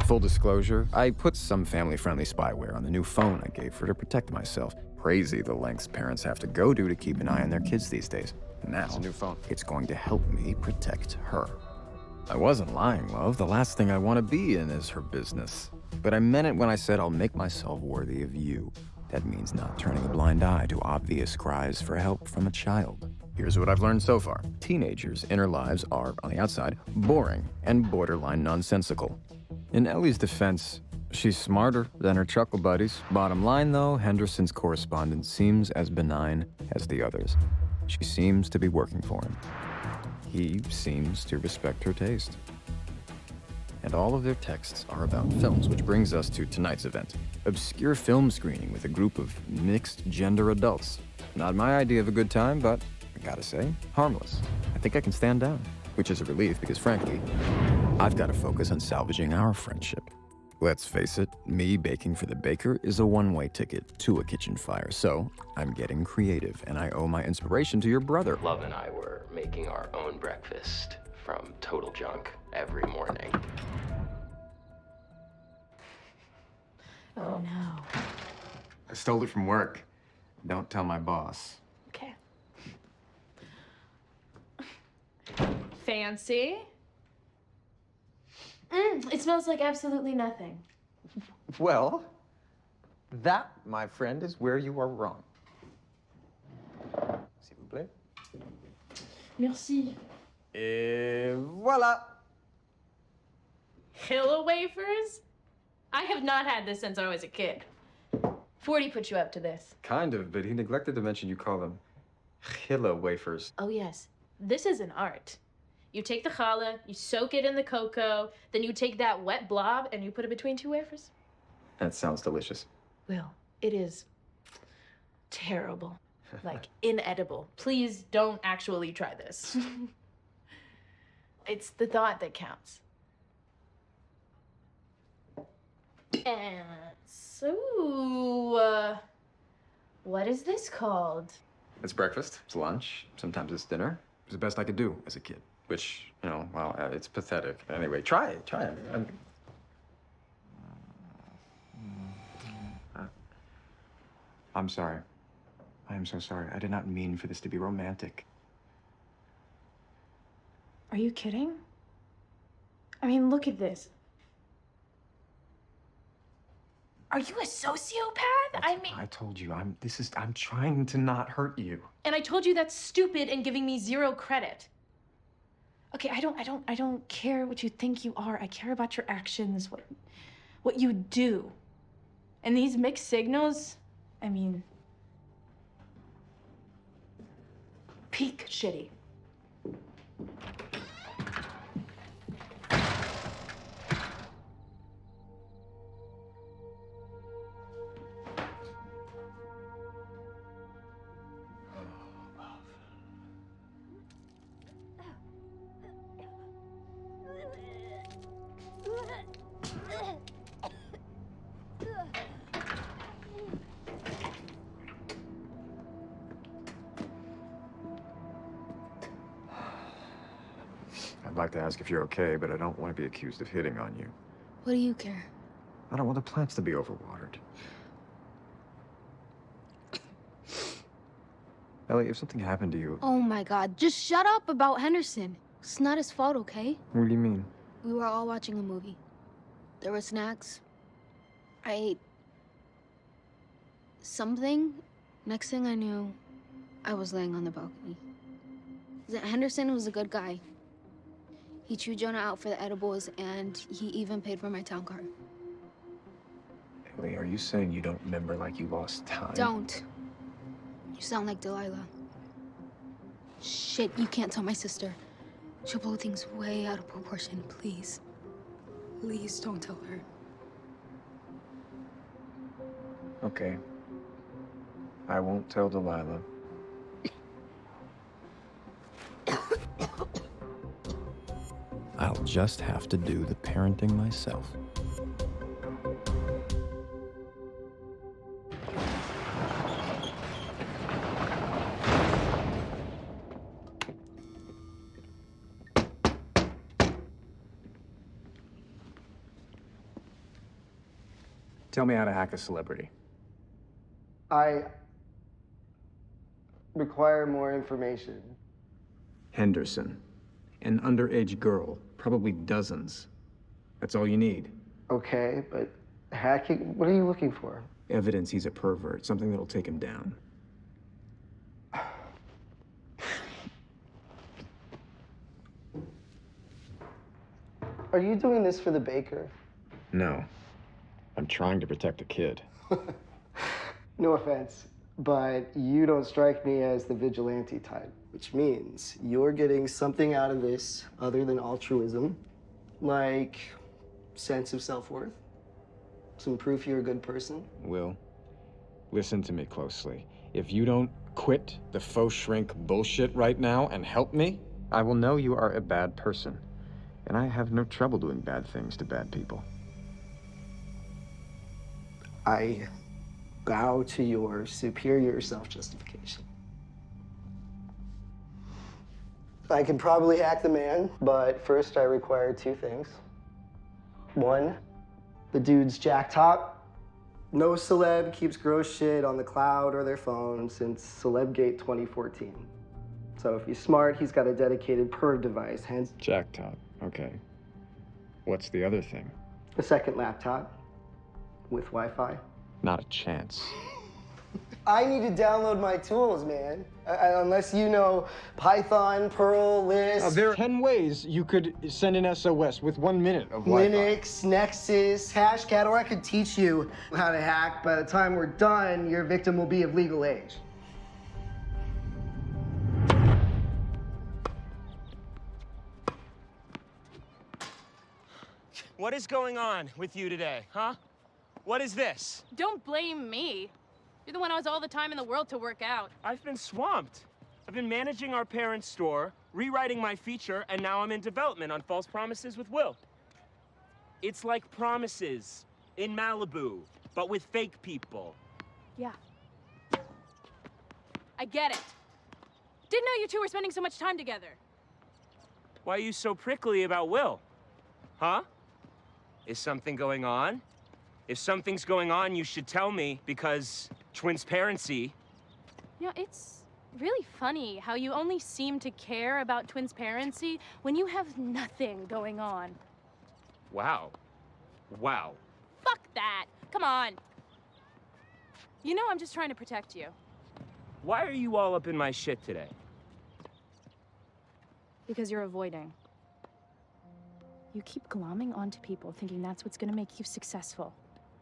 Full disclosure, I put some family-friendly spyware on the new phone I gave her to protect myself. Crazy the lengths parents have to go to keep an eye on their kids these days. Now, It's a new phone. it's going to help me protect her. I wasn't lying, love. The last thing I want to be in is her business. But I meant it when I said I'll make myself worthy of you. That means not turning a blind eye to obvious cries for help from a child. Here's what I've learned so far. Teenagers' inner lives are, on the outside, boring and borderline nonsensical. In Ellie's defense, she's smarter than her chuckle buddies. Bottom line, though, Henderson's correspondence seems as benign as the others. She seems to be working for him. He seems to respect her taste. And all of their texts are about films, which brings us to tonight's event. Obscure film screening with a group of mixed-gender adults. Not my idea of a good time, but I gotta say, harmless. I think I can stand down, which is a relief because, frankly, I've got to focus on salvaging our friendship. Let's face it, me baking for the baker is a one-way ticket to a kitchen fire, so I'm getting creative, and I owe my inspiration to your brother. Love and I were making our own breakfast from total junk every morning. Oh no. I stole it from work. Don't tell my boss. Okay. Fancy? It smells like absolutely nothing. Well, that, my friend, is where you are wrong. S'il vous plaît. Merci. Et voilà. Hilla wafers? I have not had this since I was a kid. 40 put you up to this. Kind of, but he neglected to mention you call them challah wafers. Oh yes, this is an art. You take the challah, you soak it in the cocoa, then you take that wet blob and you put it between two wafers. That sounds delicious. Will, it is terrible. Like, inedible. Please don't actually try this. It's the thought that counts. And so, what is this called? It's breakfast, it's lunch, sometimes it's dinner. It's the best I could do as a kid. Which, you know, well, it's pathetic. Anyway, try it. I'm sorry. I am so sorry. I did not mean for this to be romantic. Are you kidding? I mean, look at this. Are you a sociopath? I told you, I'm trying to not hurt you. And I told you that's stupid and giving me 0 credit. Okay, I don't care what you think you are. I care about your actions, what you do. And these mixed signals, I mean, peak shitty. I'd like to ask if you're okay, but I don't want to be accused of hitting on you. What do you care? I don't want the plants to be overwatered. Ellie, if something happened to you... Oh my god, just shut up about Henderson. It's not his fault, okay? What do you mean? We were all watching a movie. There were snacks. I ate something. Next thing I knew, I was laying on the balcony. Henderson was a good guy. He chewed Jonah out for the edibles, and he even paid for my town car. Ellie, are you saying you don't remember like you lost time? Don't. You sound like Delilah. Shit, you can't tell my sister. She'll blow things way out of proportion, please. Please don't tell her. Okay. I won't tell Delilah. I'll just have to do the parenting myself. Tell me how to hack a celebrity. I require more information. Henderson. An underage girl. Probably dozens. That's all you need. Okay, but hacking, what are you looking for? Evidence he's a pervert. Something that'll take him down. Are you doing this for the baker? No. I'm trying to protect the kid. No offense, but you don't strike me as the vigilante type, which means you're getting something out of this other than altruism, like sense of self-worth, some proof you're a good person. Will, listen to me closely. If you don't quit the faux shrink bullshit right now and help me, I will know you are a bad person. And I have no trouble doing bad things to bad people. I bow to your superior self-justification. I can probably hack the man, but first I require two things. One, the dude's jack top. No celeb keeps gross shit on the cloud or their phone since Celebgate 2014. So if he's smart, he's got a dedicated perv device, hence Jack top, okay. What's the other thing? a second laptop with Wi-Fi. Not a chance. I need to download my tools, man. Unless you know Python, Perl, Lisp. There are 10 ways you could send an SOS with 1 minute of Wi-Fi. Linux, Nexus, Hashcat, or I could teach you how to hack. By the time we're done, your victim will be of legal age. What is going on with you today, huh? What is this? Don't blame me. You're the one who has all the time in the world to work out. I've been swamped. I've been managing our parents' store, rewriting my feature, and now I'm in development on False Promises with Will. It's like Promises in Malibu, but with fake people. Yeah. I get it. Didn't know you two were spending so much time together. Why are you so prickly about Will? Huh? Is something going on? If something's going on, you should tell me, because twinsparency. You know, it's really funny how you only seem to care about twinsparency when you have nothing going on. Wow. Wow. Fuck that. Come on. You know I'm just trying to protect you. Why are you all up in my shit today? Because you're avoiding. You keep glomming onto people thinking that's what's gonna make you successful.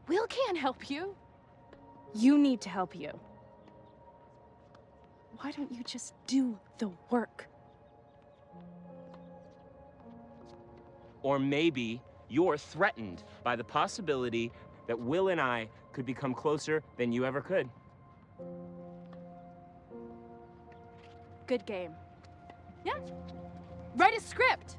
Will can't help you. You need to help you. Why don't you just do the work? Or maybe you're threatened by the possibility that Will and I could become closer than you ever could. Good game. Yeah. Write a script.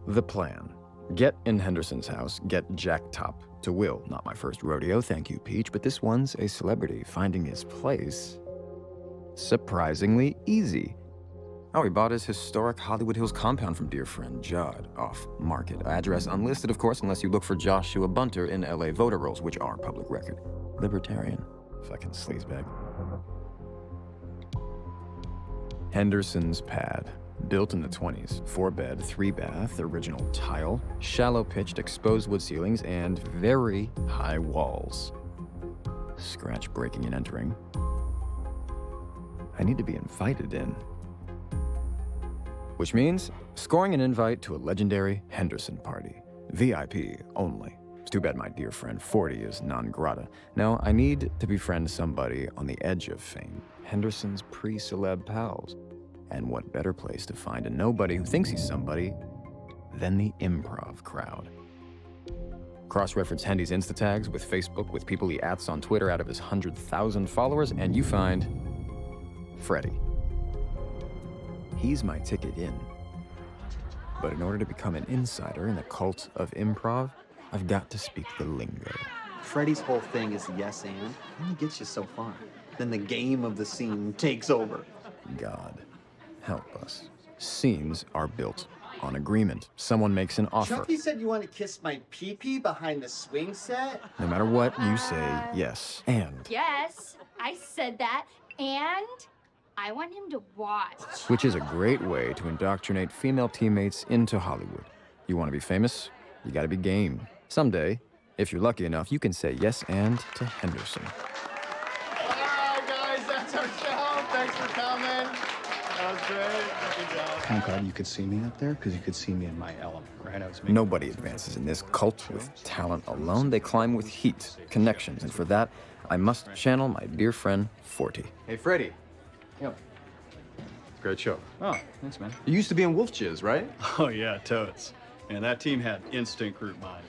The plan. Get in Henderson's house, get Jack Top. To Will, not my first rodeo, thank you, Peach, but this one's a celebrity. Finding his place, surprisingly easy. Oh, he bought his historic Hollywood Hills compound from dear friend Judd, off market. Address unlisted, of course, unless you look for Joshua Bunter in LA voter rolls, which are public record. Libertarian. Fucking sleazebag. Henderson's pad. Built in the 20s, 4-bed, 3-bath, original tile, shallow pitched exposed wood ceilings, and very high walls. Scratch breaking and entering. I need to be invited in. Which means scoring an invite to a legendary Henderson party. VIP only. It's too bad my dear friend 40 is non grata. No, I need to befriend somebody on the edge of fame. Henderson's pre-celeb pals. And what better place to find a nobody who thinks he's somebody than the improv crowd. Cross-reference Hendy's Insta tags with Facebook, with people he ats on Twitter out of his 100,000 followers, and you find Freddy. He's my ticket in. But in order to become an insider in the cult of improv, I've got to speak the lingo. Freddy's whole thing is yes and he gets you so far. Then the game of the scene takes over. God, help us. Scenes are built on agreement. Someone makes an offer. Chucky said you want to kiss my pee-pee behind the swing set? No matter what, you say yes, and. Yes, I said that, and I want him to watch. Which is a great way to indoctrinate female teammates into Hollywood. You want to be famous? You gotta be game. Someday, if you're lucky enough, you can say yes and to Henderson. All right, guys, that's our show. Thanks for coming. That was great. Good job. Thank God you could see me up there, because you could see me in my element, right? I was making... Nobody advances in this cult with talent alone. They climb with heat, connections, and for that, I must channel my dear friend, Forty. Hey, Freddie. Yep. Great show. Oh, thanks, man. You used to be in Wolf Jizz, right? Oh, yeah, totes. And that team had instant group mind.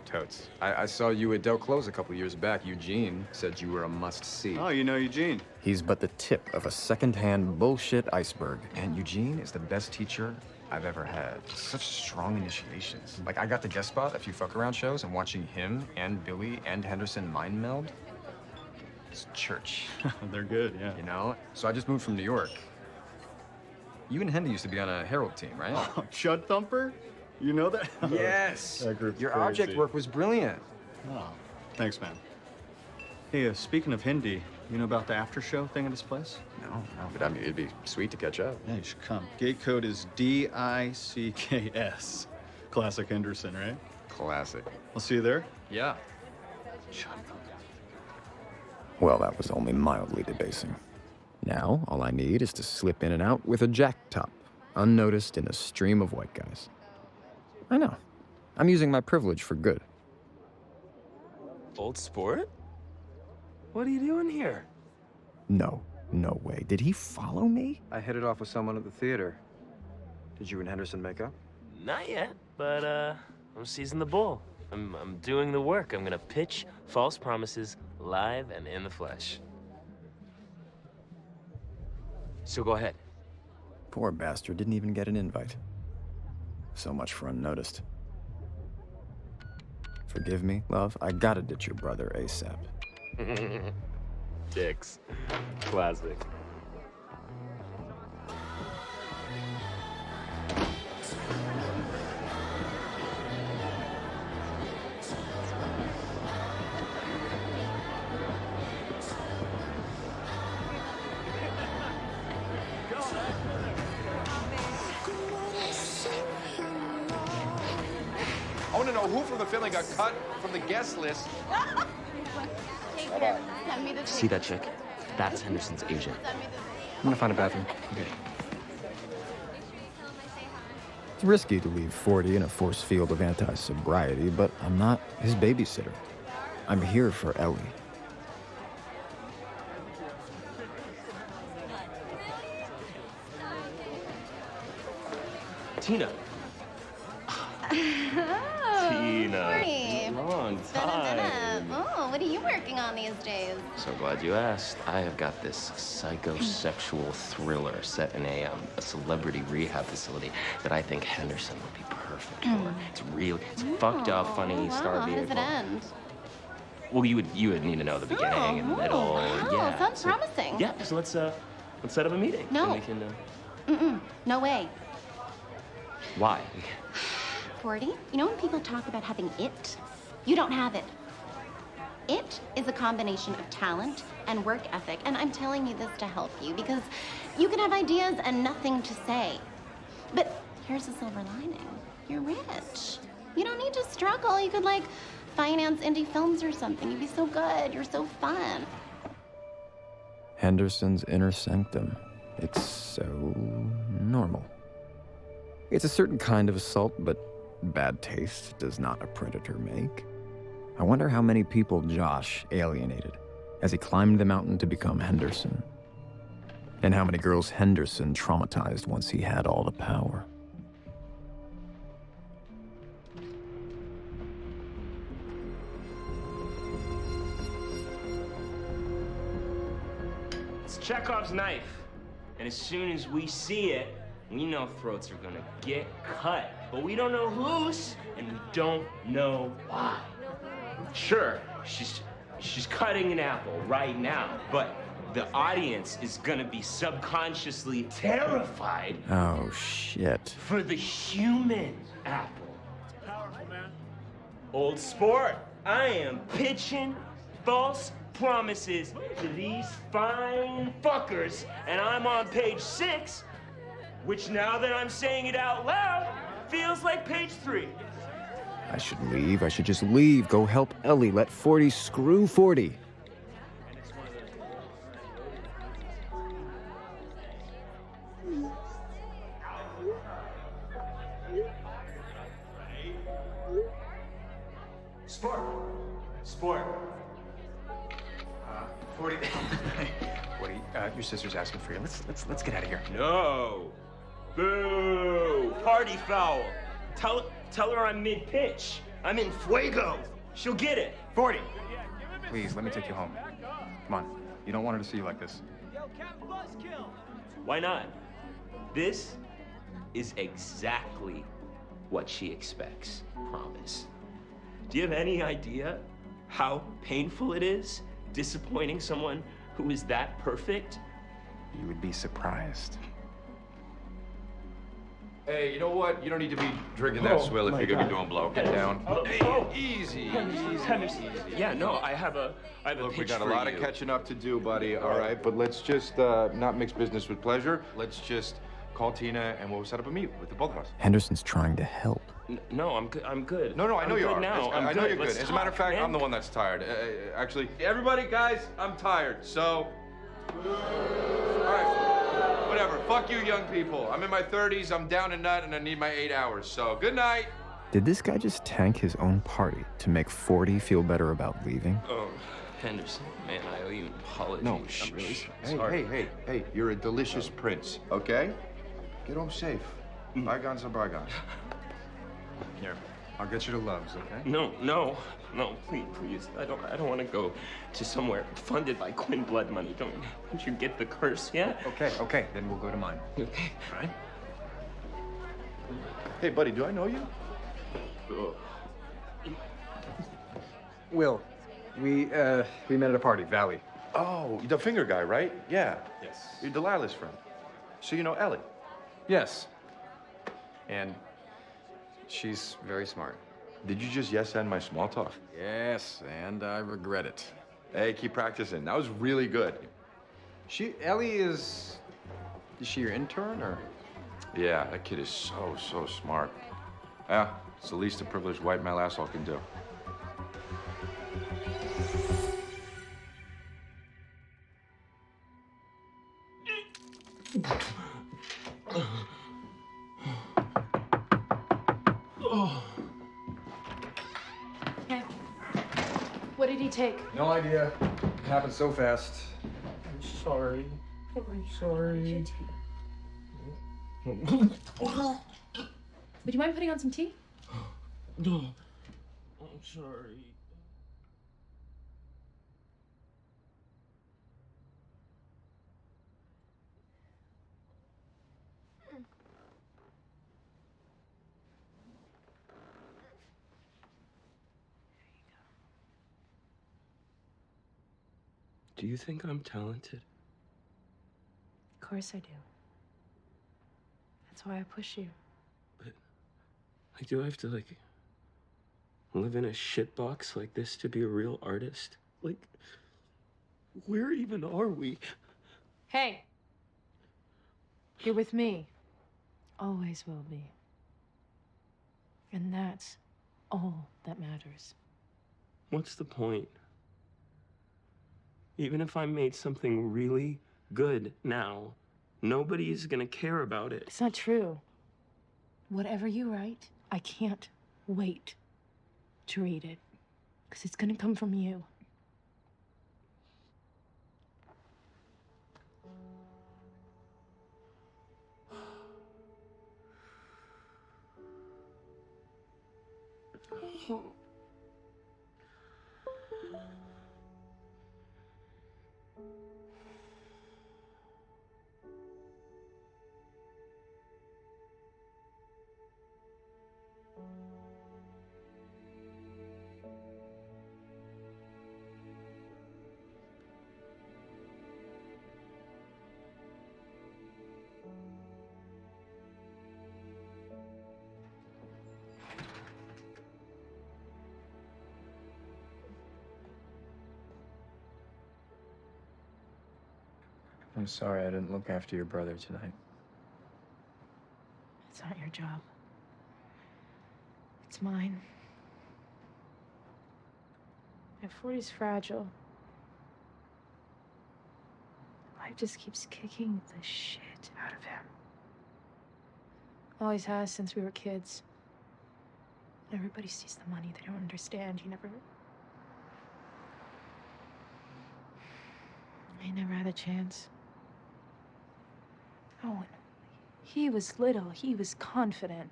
Totes. I saw you at Del Close a couple years back. Eugene said you were a must-see. Oh, you know Eugene. He's but the tip of a second-hand bullshit iceberg. And Eugene is the best teacher I've ever had. Such strong initiations. Like, I got the guest spot a few fuck-around shows, and watching him and Billy and Henderson mind meld, it's church. They're good, yeah. You know? So I just moved from New York. You and Hendy used to be on a Herald team, right? Oh, Chud Thumper? You know that? Yes. That group's Your crazy. object work was brilliant. Oh, thanks, man. Hey, speaking of Hindi, you know about the after show thing at his place? No, but I mean, it'd be sweet to catch up. Yeah, you should come. Gate code is DICKS. Classic Henderson, right? Classic. I'll see you there. Yeah. Well, that was only mildly debasing. Now, all I need is to slip in and out with a jack top, unnoticed in a stream of white guys. I know. I'm using my privilege for good. Old sport? What are you doing here? No way. Did he follow me? I hit it off with someone at the theater. Did you and Henderson make up? Not yet, but I'm seizing the bull. I'm doing the work. I'm gonna pitch false promises live and in the flesh. So go ahead. Poor bastard didn't even get an invite. So much for unnoticed. Forgive me, love. I gotta ditch your brother ASAP. Dicks. Classic. I want to know who from the family got cut from the guest list. Take care. Send me the See that chick? That's Henderson's agent. I'm gonna find a bathroom. Okay. It's risky to leave 40 in a force field of anti-sobriety, but I'm not his babysitter. I'm here for Ellie. Tina. Tina. Morning. Long time. Oh, what are you working on these days? So glad you asked. I have got this psychosexual thriller set in a celebrity rehab facility that I think Henderson would be perfect for. It's fucked up, funny, Wow, star how does vehicle. it end? Well, you would need to know the beginning and the middle. Wow, Yeah. sounds so- promising. Yeah. So let's set up a meeting. No. And we can, No way. why? 40? You know when people talk about having it? You don't have it. It is a combination of talent and work ethic, and I'm telling you this to help you because you can have ideas and nothing to say. But here's the silver lining. You're rich. You don't need to struggle. You could, like, finance indie films or something. You'd be so good. You're so fun. Henderson's inner sanctum. It's so normal. It's a certain kind of assault, but bad taste does not a predator make. I wonder how many people Josh alienated as he climbed the mountain to become Henderson. And how many girls Henderson traumatized once he had all the power. It's Chekhov's knife. And as soon as we see it, we know throats are gonna get cut. But we don't know whose, and we don't know why. Sure, she's cutting an apple right now, but the audience is gonna be subconsciously terrified Oh, shit. for the human apple. Powerful, man. Old sport, I am pitching false promises to these fine fuckers, and I'm on page 6, which now that I'm saying it out loud, feels like page 3. I should leave. I should just leave. Go help Ellie. Let 40 screw 40. Sport. 40. 40. Your sister's asking for you. Let's get out of here. No. Boo. Party foul. Tell her I'm mid-pitch. I'm in fuego. She'll get it. 40. Please, let me take you home. Come on. You don't want her to see you like this. Why not? This is exactly what she expects. Promise. Do you have any idea how painful it is disappointing someone who is that perfect? You would be surprised. Hey, you know what? You don't need to be drinking that swill if you're gonna be doing blow. Get down. Oh. Easy. Yeah, no, I have a Look, we pitch got a for lot you. of catching up to do, buddy. All right, but let's just not mix business with pleasure. Let's just call Tina and we'll set up a meet with the both of us. Henderson's trying to help. No, I'm good. I'm good. No, I know I'm you good are. Now. I know you're good. Let's As a matter of talk, fact, man. I'm the one that's tired. Actually, everybody, guys, I'm tired. So, all right, whatever. Fuck you, young people. I'm in my 30s. I'm down a nut, and I need my 8 hours. So, good night. Did this guy just tank his own party to make 40 feel better about leaving? Oh, Henderson, man, I owe you an apology. No, I'm really Hey, sorry. hey, you're a delicious prince, okay? Get home safe. Bygones are bygones. Here, I'll get you to Love's, okay? No, please. I don't want to go to somewhere funded by Quinn blood money. Don't you get the curse yet? Okay, then we'll go to mine. Okay, all right. Hey, buddy, do I know you? Will, we met at a party, Valley. Oh, the finger guy, right? Yeah. Yes. You're Delilah's friend. So you know Ellie? Yes. And she's very smart. Did you just yes and my small talk? Yes, and I regret it. Hey, keep practicing. That was really good. Ellie is she your intern, or? Yeah, that kid is so smart. Yeah, it's the least a privileged white male asshole can do. Okay. What did he take? No idea. It happened so fast. I'm sorry. Would you mind putting on some tea? No, I'm sorry. Do you think I'm talented? Of course I do. That's why I push you. Like, do I have to, like, live in a shitbox like this to be a real artist? Like, where even are we? Hey. You're with me. Always will be. And that's all that matters. What's the point? Even if I made something really good now, nobody's gonna care about it. It's not true. Whatever you write, I can't wait to read it. Because it's gonna come from you. I'm sorry I didn't look after your brother tonight. It's not your job. It's mine. And 40's fragile. Life just keeps kicking the shit out of him. Always has since we were kids. Everybody sees the money. They don't understand. He never had a chance. Oh, and he was little. He was confident.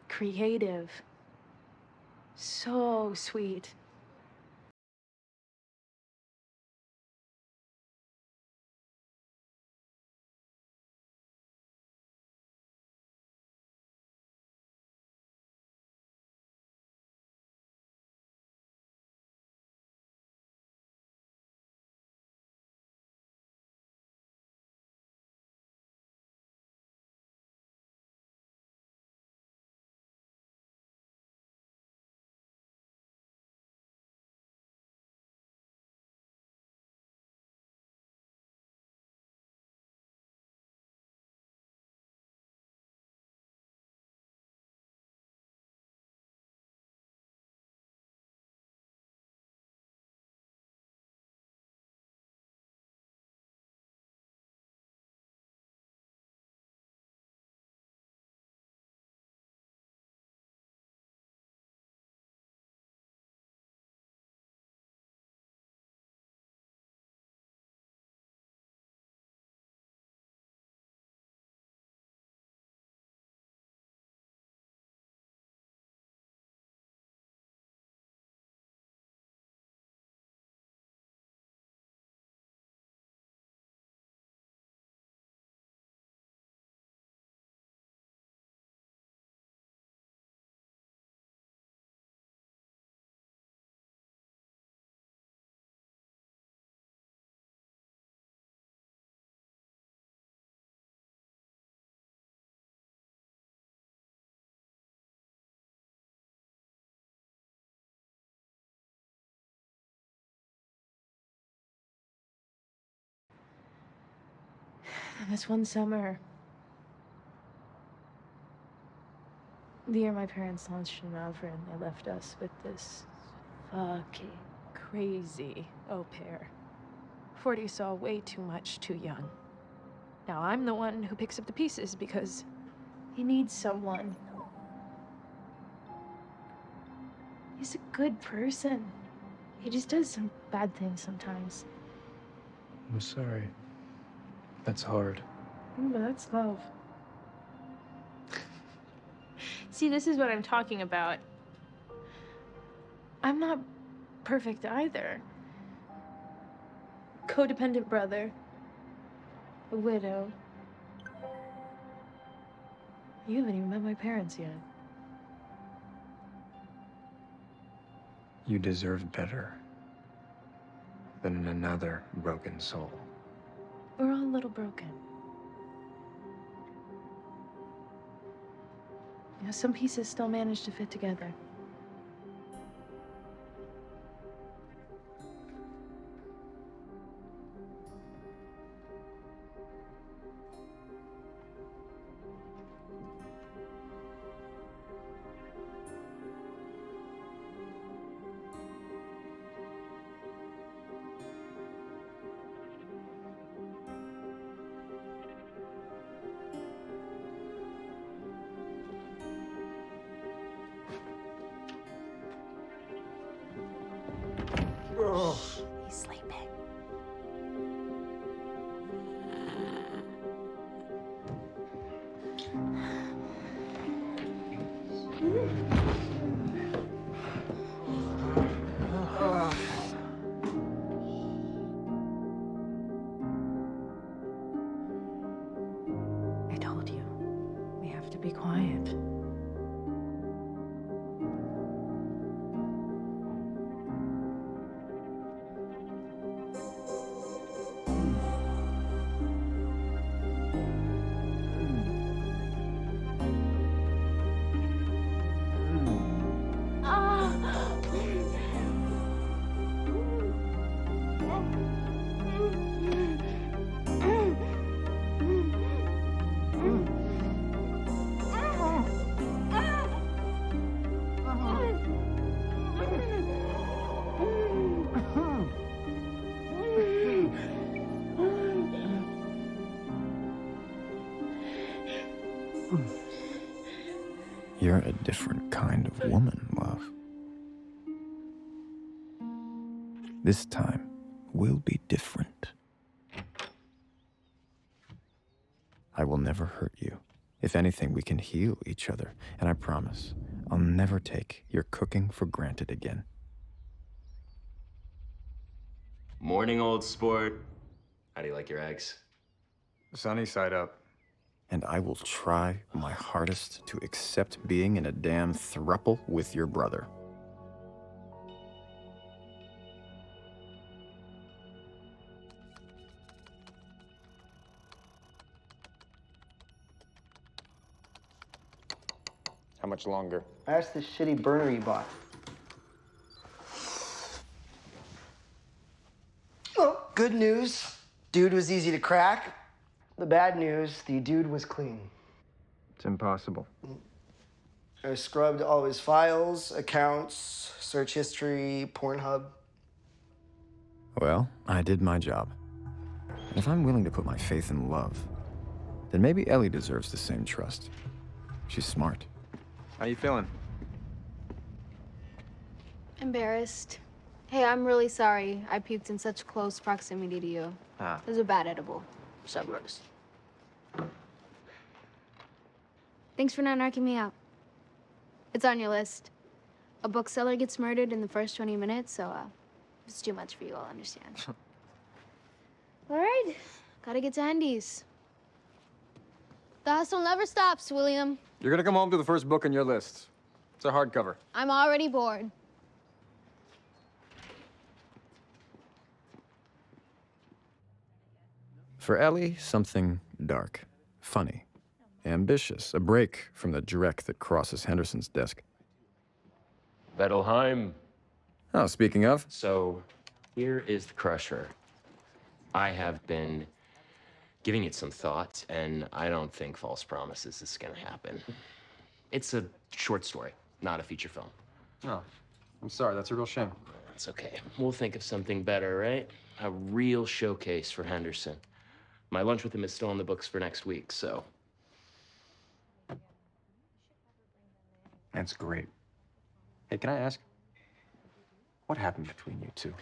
Creative. So sweet. And this one summer, the year my parents launched Malvern, they left us with this fucking crazy au pair. 40 saw way too much too young. Now I'm the one who picks up the pieces because he needs someone. He's a good person. He just does some bad things sometimes. I'm sorry. That's hard. But that's love. See, this is what I'm talking about. I'm not perfect either. Codependent brother. A widow. You haven't even met my parents yet. You deserve better than another broken soul. We're all a little broken. You know, some pieces still manage to fit together. He's sleeping. I told you, we have to be quiet. You're a different kind of woman, love. This time will be different. I will never hurt you. If anything, we can heal each other, and I promise I'll never take your cooking for granted again. Morning, old sport. How do you like your eggs? Sunny side up. And I will try my hardest to accept being in a damn throuple with your brother. How much longer? That's the shitty burner you bought. Well, good news. Dude was easy to crack. The bad news, the dude was clean. It's impossible. I scrubbed all his files, accounts, search history, Pornhub. Well, I did my job. And if I'm willing to put my faith in love, then maybe Ellie deserves the same trust. She's smart. How you feeling? Embarrassed. Hey, I'm really sorry I puked in such close proximity to you. Ah. It was a bad edible. So gross. Thanks for not knocking me out. It's on your list. A bookseller gets murdered in the first 20 minutes, so if it's too much for you, I'll understand. All right, gotta get to Andy's. The hustle never stops, William. You're gonna come home to the first book on your list. It's a hardcover. I'm already bored. For Ellie, something dark, funny, ambitious, a break from the dreck that crosses Henderson's desk. Bettelheim. Oh, speaking of. So, here is the Crusher. I have been giving it some thought, and I don't think False Promises is gonna happen. It's a short story, not a feature film. Oh, I'm sorry, that's a real shame. That's okay. We'll think of something better, right? A real showcase for Henderson. My lunch with him is still on the books for next week, so. That's great. Hey, can I ask? What happened between you two?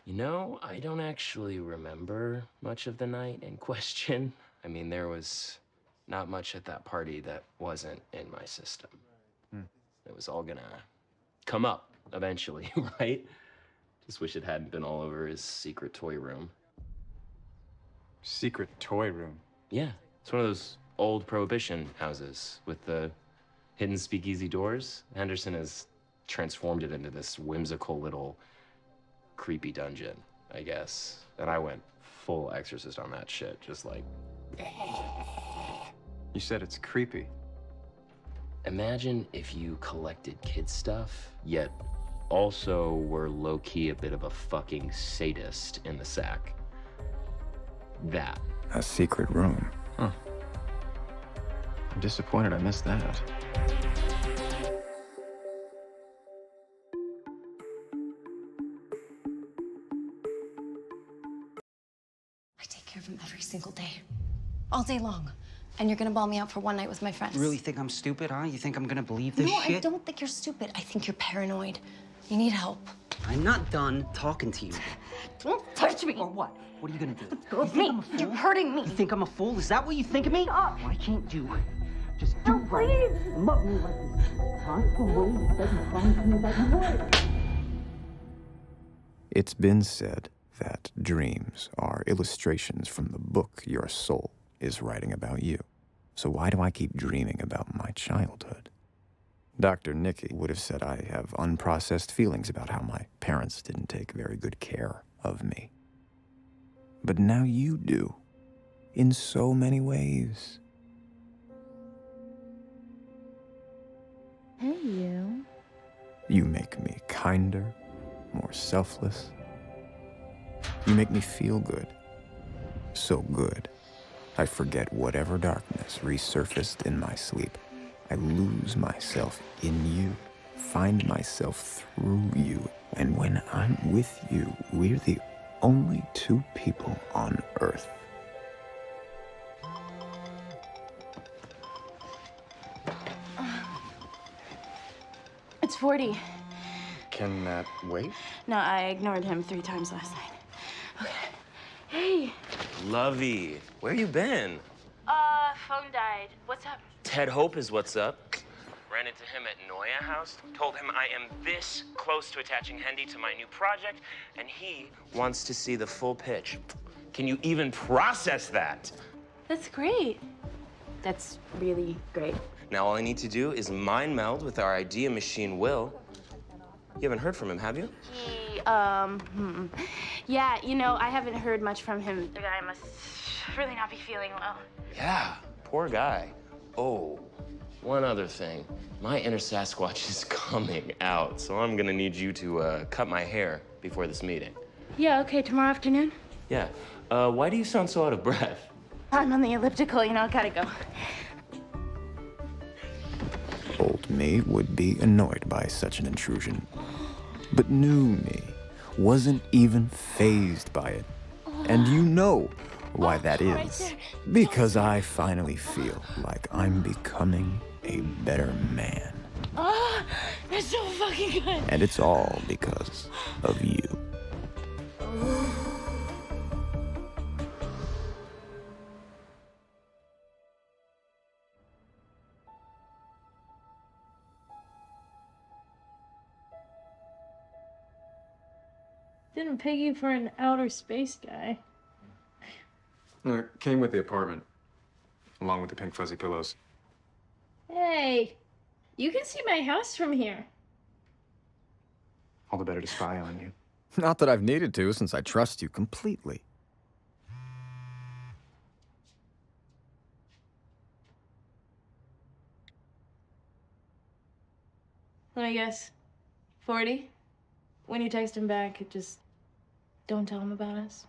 You know, I don't actually remember much of the night in question. I mean, there was not much at that party that wasn't in my system. It was all gonna come up eventually, right? Just wish it hadn't been all over his secret toy room. Secret toy room? Yeah, it's one of those old Prohibition houses with the hidden speakeasy doors. Henderson has transformed it into this whimsical little creepy dungeon, I guess. And I went full Exorcist on that shit, just like... You said it's creepy. Imagine if you collected kid stuff, yet also were low-key a bit of a fucking sadist in the sack. That. A secret room. Huh. I'm disappointed I missed that. I take care of him every single day. All day long. And you're gonna ball me out for one night with my friends. You really think I'm stupid, huh? You think I'm gonna believe this shit? No, I don't think you're stupid. I think you're paranoid. You need help. I'm not done talking to you. Don't touch me. Or what? What are you gonna do? Go with me. You're hurting me. You think I'm a fool? Is that what you think of me? Why can't you just do right? Love me like this, huh? The way you said you promised me that you would. It's been said that dreams are illustrations from the book your soul is writing about you. So why do I keep dreaming about my childhood? Dr. Nicky would have said I have unprocessed feelings about how my parents didn't take very good care of me. But now you do, in so many ways. Hey, you. You make me kinder, more selfless. You make me feel good. So good, I forget whatever darkness resurfaced in my sleep. I lose myself in you, find myself through you. And when I'm with you, we're the only two people on Earth. 40. Can that wait? No, I ignored him 3 times last night. Okay. Hey. Lovey, where you been? Phone died. What's up? Ted Hope is what's up. Ran into him at Noya House, told him I am this close to attaching Hendy to my new project, and he wants to see the full pitch. Can you even process that? That's great. That's really great. Now all I need to do is mind meld with our idea machine, Will. You haven't heard from him, have you? Yeah, you know, I haven't heard much from him. The guy must really not be feeling well. Yeah, poor guy. Oh, one other thing. My inner Sasquatch is coming out, so I'm gonna need you to cut my hair before this meeting. Yeah, okay, tomorrow afternoon? Yeah. Why do you sound so out of breath? I'm on the elliptical, you know, gotta go. Old me would be annoyed by such an intrusion. But new me wasn't even fazed by it. And you know why that is. Because I finally feel like I'm becoming a better man. Oh, that's so fucking good. And it's all because of you. Didn't pay you for an outer space guy. No, it came with the apartment, along with the pink fuzzy pillows. Hey, you can see my house from here. All the better to spy on you. Not that I've needed to, since I trust you completely. Let me guess. 40? When you text him back, just don't tell him about us.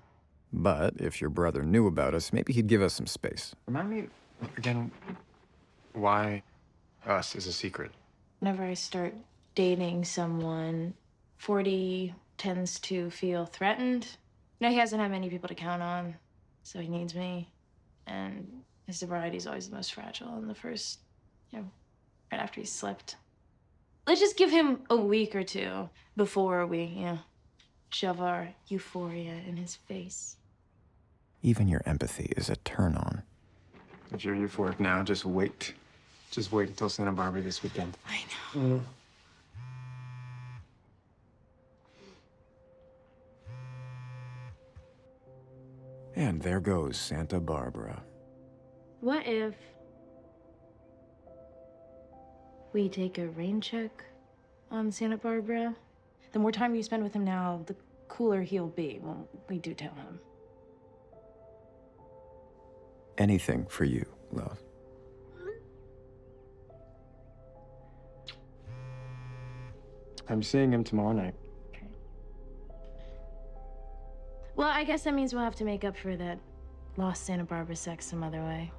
But if your brother knew about us, maybe he'd give us some space. Remind me again why us is a secret. Whenever I start dating someone, 40 tends to feel threatened. You know, he hasn't had many people to count on, so he needs me. And his sobriety is always the most fragile in the first, right after he's slipped. Let's just give him a week or two before we, shove our euphoria in his face. Even your empathy is a turn on. If you're euphoric now, just wait. Just wait until Santa Barbara this weekend. I know. And there goes Santa Barbara. What if we take a rain check on Santa Barbara? The more time you spend with him now, the cooler he'll be when we do tell him. Anything for you, love. I'm seeing him tomorrow night. Well, I guess that means we'll have to make up for that lost Santa Barbara sex some other way.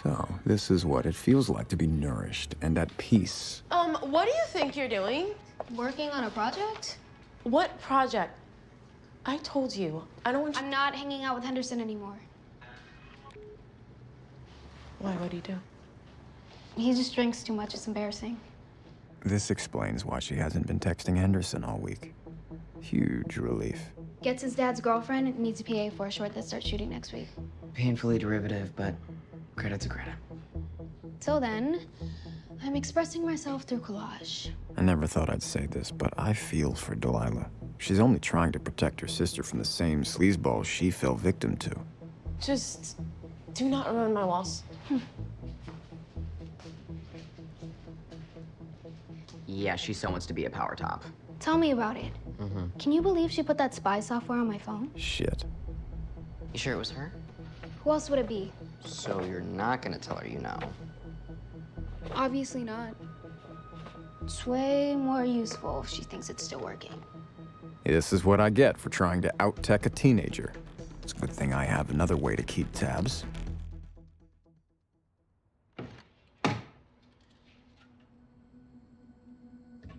So, this is what it feels like to be nourished and at peace. What do you think you're doing? Working on a project? What project? I told you, I don't want you. I'm not hanging out with Henderson anymore. Why? What'd he do? He just drinks too much. It's embarrassing. This explains why she hasn't been texting Henderson all week. Huge relief. Gets his dad's girlfriend and needs a PA for a short that starts shooting next week. Painfully derivative, but credit's a credit. Till then, I'm expressing myself through collage. I never thought I'd say this, but I feel for Delilah. She's only trying to protect her sister from the same sleazeball she fell victim to. Just do not ruin my walls. Yeah, she still wants to be a power top. Tell me about it. Can you believe she put that spy software on my phone? Shit. You sure it was her? Who else would it be? So you're not gonna tell her you know? Obviously not. It's way more useful if she thinks it's still working. This is what I get for trying to out-tech a teenager. It's a good thing I have another way to keep tabs.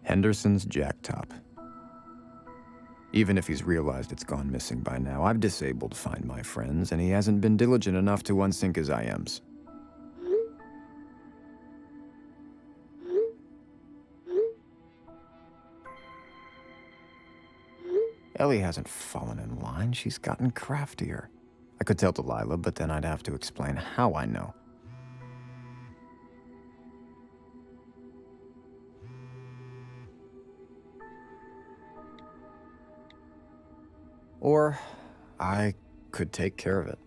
Henderson's Jacktop. Even if he's realized it's gone missing by now, I've disabled Find My Friends, and he hasn't been diligent enough to unsync his IMs. Ellie hasn't fallen in line, she's gotten craftier. I could tell Delilah, but then I'd have to explain how I know. Or I could take care of it.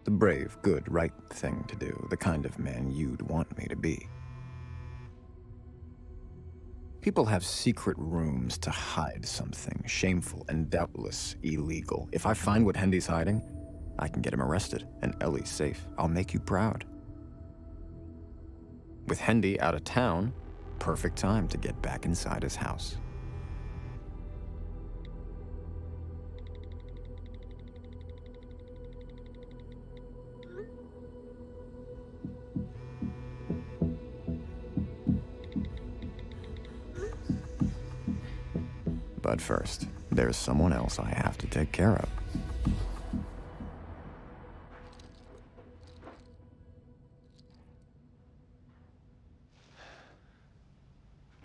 The brave, good, right thing to do. The kind of man you'd want me to be. People have secret rooms to hide something shameful and doubtless illegal. If I find what Hendy's hiding, I can get him arrested, and Ellie's safe. I'll make you proud. With Hendy out of town, perfect time to get back inside his house. But first, there's someone else I have to take care of.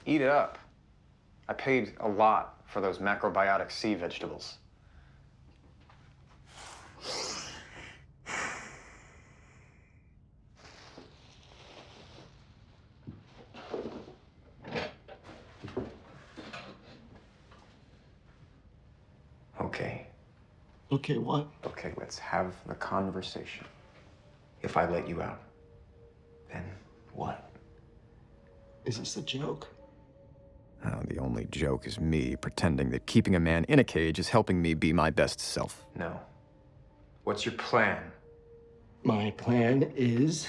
Eat it up. I paid a lot for those macrobiotic sea vegetables. Okay. Okay, what? Okay, let's have the conversation. If I let you out, then what? Is this a joke? Oh, the only joke is me pretending that keeping a man in a cage is helping me be my best self. No. What's your plan? My plan is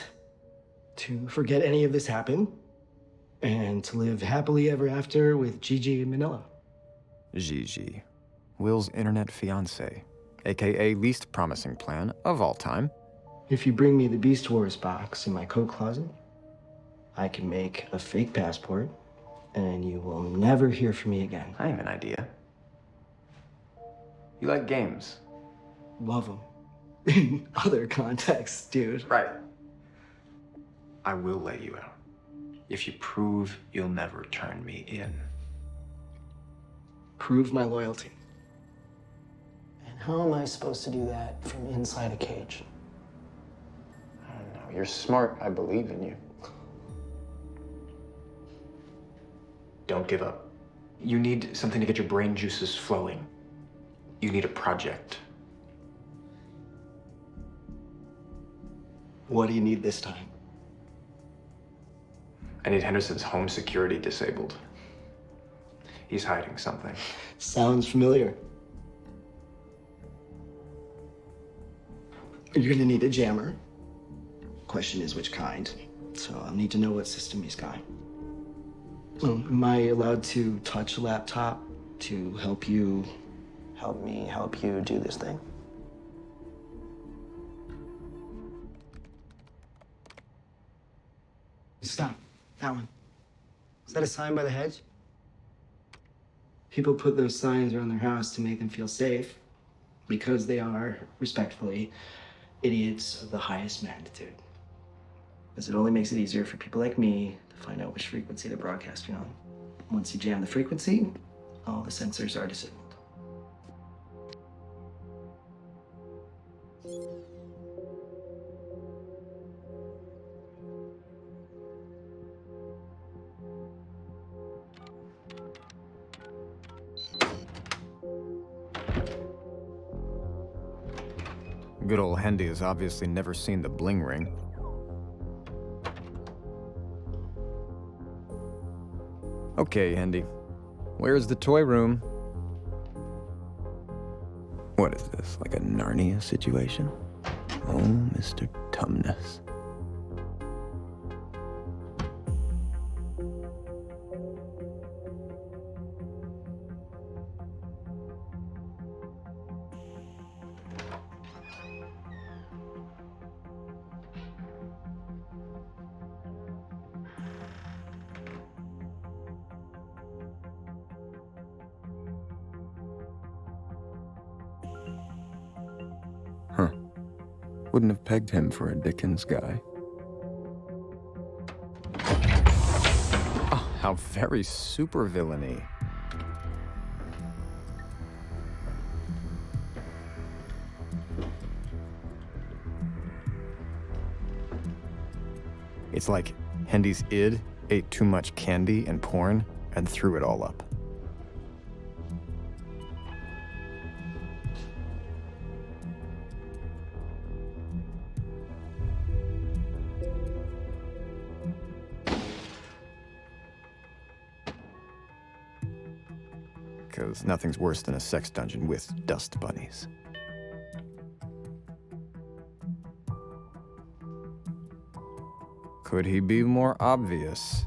to forget any of this happened and to live happily ever after with Gigi in Manila. Gigi. Will's internet fiancé, aka least promising plan of all time. If you bring me the Beast Wars box in my coat closet, I can make a fake passport, and you will never hear from me again. I have an idea. You like games? Love them. In other contexts, dude. Right. I will let you out. If you prove you'll never turn me in. Prove my loyalty. And how am I supposed to do that from inside a cage? I don't know. You're smart. I believe in you. Don't give up. You need something to get your brain juices flowing. You need a project. What do you need this time? I need Henderson's home security disabled. He's hiding something. Sounds familiar. You're gonna need a jammer. Question is which kind. So I'll need to know what system he's got. Am I allowed to touch a laptop to help me help you do this thing? Stop. That one. Is that a sign by the hedge? People put those signs around their house to make them feel safe because they are, respectfully, idiots of the highest magnitude. Because it only makes it easier for people like me to find out which frequency they're broadcasting on. Once you jam the frequency, all the sensors are disabled. Good old Hendy has obviously never seen the bling ring. Okay, Hendy. Where's the toy room? What is this, like a Narnia situation? Oh, Mr. Tumnus. Wouldn't have pegged him for a Dickens guy. Oh, how very supervillainy. It's like Hendy's id ate too much candy and porn and threw it all up. Because nothing's worse than a sex dungeon with dust bunnies. Could he be more obvious?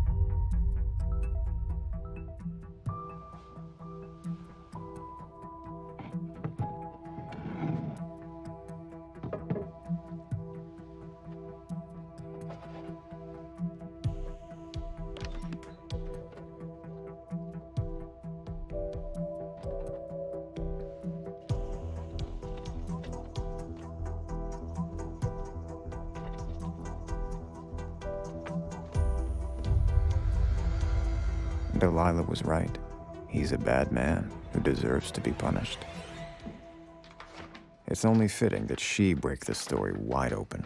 Delilah was right. He's a bad man who deserves to be punished. It's only fitting that she break the story wide open.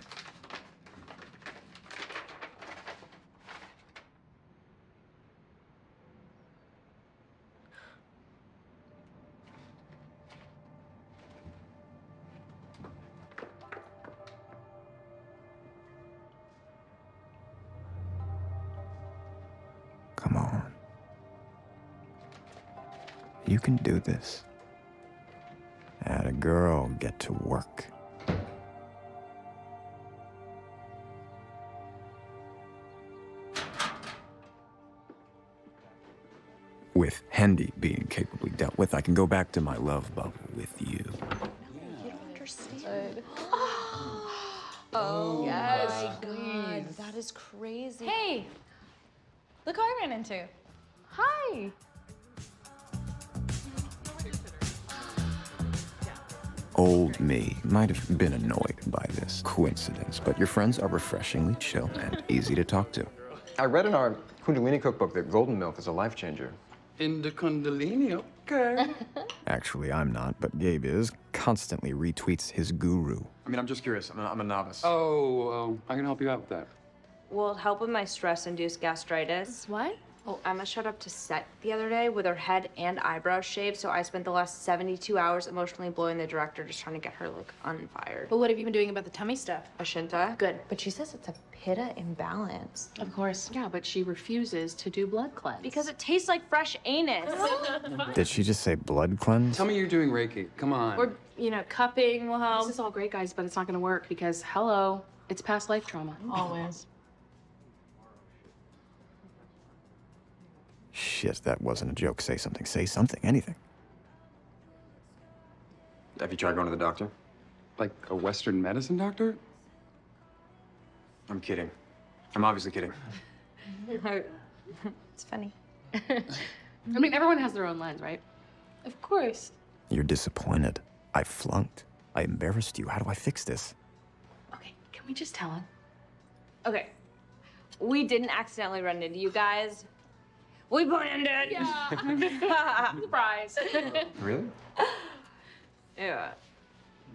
Come on. You can do this. Atta girl, get to work. With Hendy being capably dealt with, I can go back to my love bubble with you. You don't understand. Oh, yes, my God, God. that is crazy. Hey, look who I ran into. Hi. Old me might have been annoyed by this coincidence, but your friends are refreshingly chill and easy to talk to. I read in our Kundalini cookbook that golden milk is a life changer. In the Kundalini, okay. Actually, I'm not, but Gabe is. Constantly retweets his guru. I mean, I'm just curious. I'm a novice. Oh, I can help you out with that. Will it help with my stress-induced gastritis? What? Oh, Emma showed up to set the other day with her head and eyebrows shaved, so I spent the last 72 hours emotionally blowing the director just trying to get her look unfired. But what have you been doing about the tummy stuff? Ashinta? Good. But she says it's a pitta imbalance. Of course. Yeah, but she refuses to do blood cleanse. Because it tastes like fresh anus. Did she just say blood cleanse? Tell me you're doing Reiki. Come on. Or, cupping will help. This is all great, guys, but it's not gonna work because, hello, it's past life trauma. Always. Shit, that wasn't a joke. Say something, anything. Have you tried going to the doctor? Like a Western medicine doctor? I'm kidding. I'm obviously kidding. It's funny. I mean, everyone has their own lens, right? Of course. You're disappointed. I flunked. I embarrassed you. How do I fix this? Okay, can we just tell him? Okay. We didn't accidentally run into you guys. We planned it. Yeah. Surprise. Really? Yeah.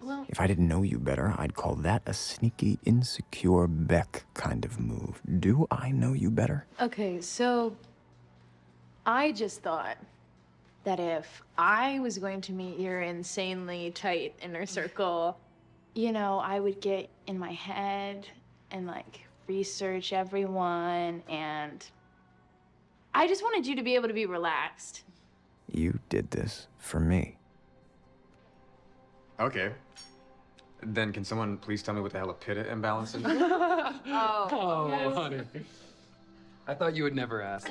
Well, If I didn't know you better, I'd call that a sneaky, insecure Beck kind of move. Do I know you better? Okay, so I just thought that if I was going to meet your insanely tight inner circle, I would get in my head and research everyone, and I just wanted you to be able to be relaxed. You did this for me. Okay. Then can someone please tell me what the hell a pitta imbalance is? Oh, yes. honey. I thought you would never ask.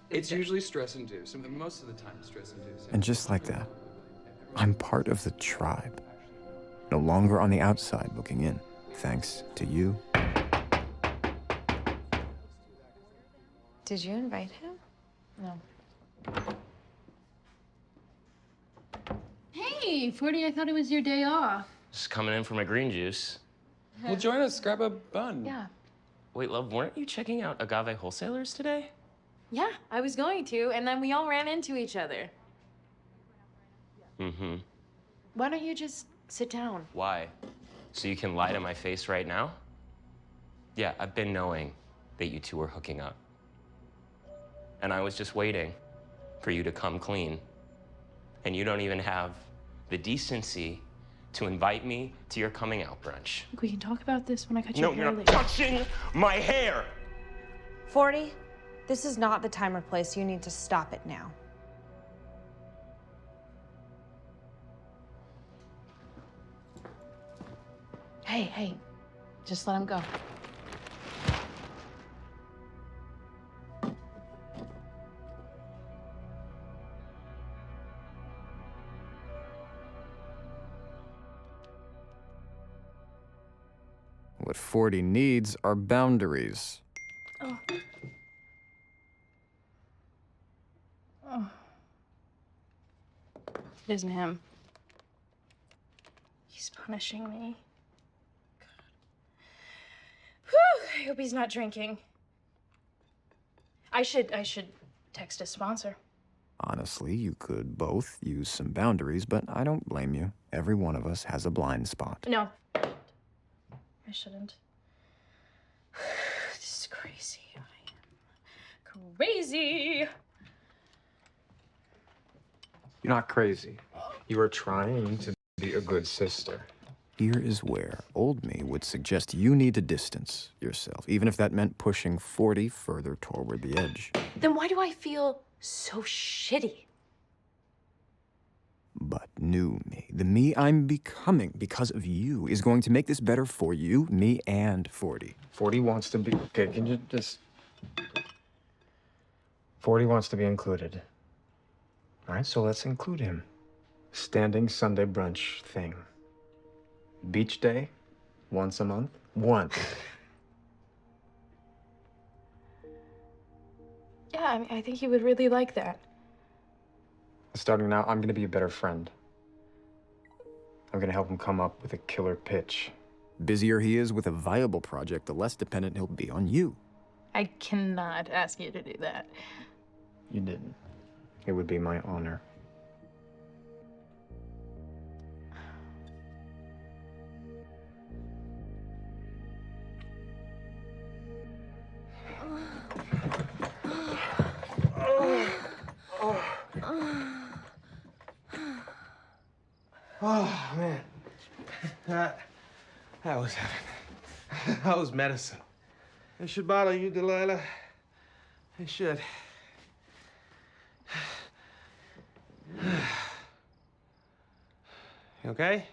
It's usually stress-induced. Most of the time, stress-induced. And just like that, I'm part of the tribe. No longer on the outside looking in, thanks to you. Did you invite him? No. Hey, 40, I thought it was your day off. Just coming in for my green juice. Well, join us. Grab a bun. Yeah. Wait, love, weren't you checking out Agave Wholesalers today? Yeah, I was going to, and then we all ran into each other. Mm-hmm. Why don't you just sit down? Why? So you can lie to my face right now? Yeah, I've been knowing that you two were hooking up. And I was just waiting for you to come clean. And you don't even have the decency to invite me to your coming out brunch. Look, we can talk about this when I cut No, your hair you're not later. touching my hair! 40, this is not the time or place. You need to stop it now. Hey, just let him go. What 40 needs are boundaries. Oh. Oh. It isn't him. He's punishing me. God. Whew, I hope he's not drinking. I should text his sponsor. Honestly, you could both use some boundaries, but I don't blame you. Every one of us has a blind spot. No. I shouldn't. This is crazy. I am crazy. You're not crazy. You are trying to be a good sister. Here is where old me would suggest you need to distance yourself, even if that meant pushing 40 further toward the edge. Then why do I feel so shitty? But new me, the me I'm becoming because of you, is going to make this better for you, me, and 40. 40 wants to be... Okay, can you just... 40 wants to be included. All right, so let's include him. Standing Sunday brunch thing. Beach day, once a month. Once. Yeah, I mean, I think he would really like that. Starting now, I'm gonna be a better friend. I'm gonna help him come up with a killer pitch. Busier he is with a viable project, the less dependent he'll be on you. I cannot ask you to do that. You didn't. It would be my honor. Oh, man. That was medicine. They should bottle you, Delilah. They should. You okay?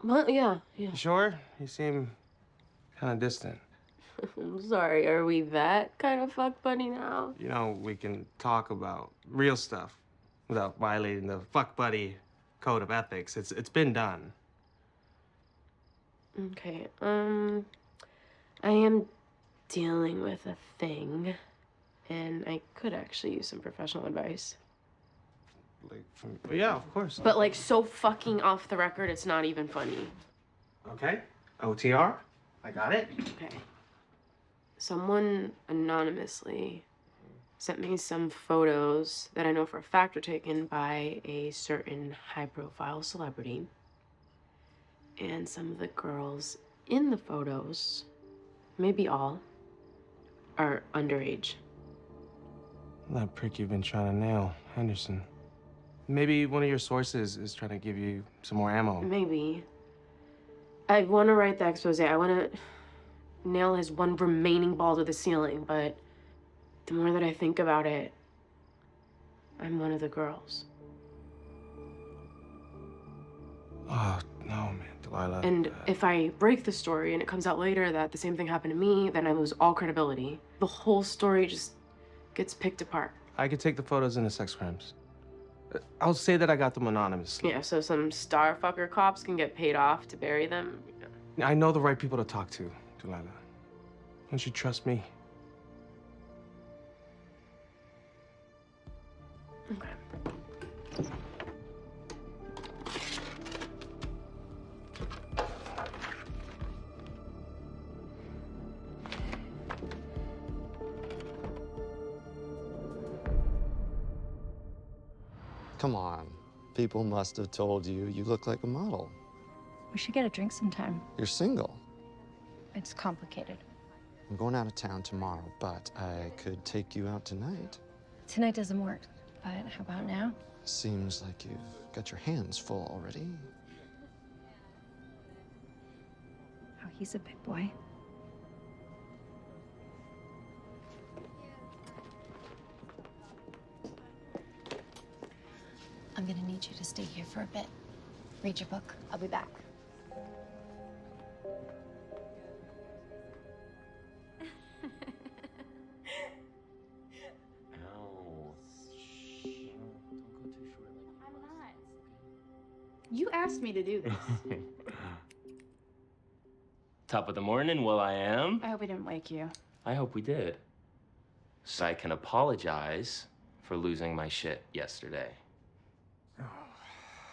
What? Yeah. You sure? You seem kind of distant. I'm sorry. Are we that kind of fuck buddy now? You know, we can talk about real stuff without violating the fuck buddy code of ethics. It's been done. Okay. I am dealing with a thing, and I could actually use some professional advice. Yeah, of course. But like so fucking off the record, it's not even funny. Okay. OTR. I got it. Okay. Someone anonymously sent me some photos that I know for a fact were taken by a certain high-profile celebrity. And some of the girls in the photos, maybe all, are underage. That prick you've been trying to nail, Henderson. Maybe one of your sources is trying to give you some more ammo. Maybe. I want to write the expose. I want to nail his one remaining ball to the ceiling, but the more that I think about it, I'm one of the girls. Oh, no, man, Delilah. And if I break the story and it comes out later that the same thing happened to me, then I lose all credibility. The whole story just gets picked apart. I could take the photos into sex crimes. I'll say that I got them anonymously. Yeah, so some starfucker cops can get paid off to bury them. I know the right people to talk to, Delilah. Don't you trust me? Okay. Come on. People must have told you you look like a model. We should get a drink sometime. You're single. It's complicated. I'm going out of town tomorrow, but I could take you out tonight. Tonight doesn't work, but how about now? Seems like you've got your hands full already. Oh, he's a big boy. I'm gonna need you to stay here for a bit. Read your book. I'll be back. You asked me to do this. Top of the morning, Will I Am. I hope we didn't wake you. I hope we did. So I can apologize for losing my shit yesterday.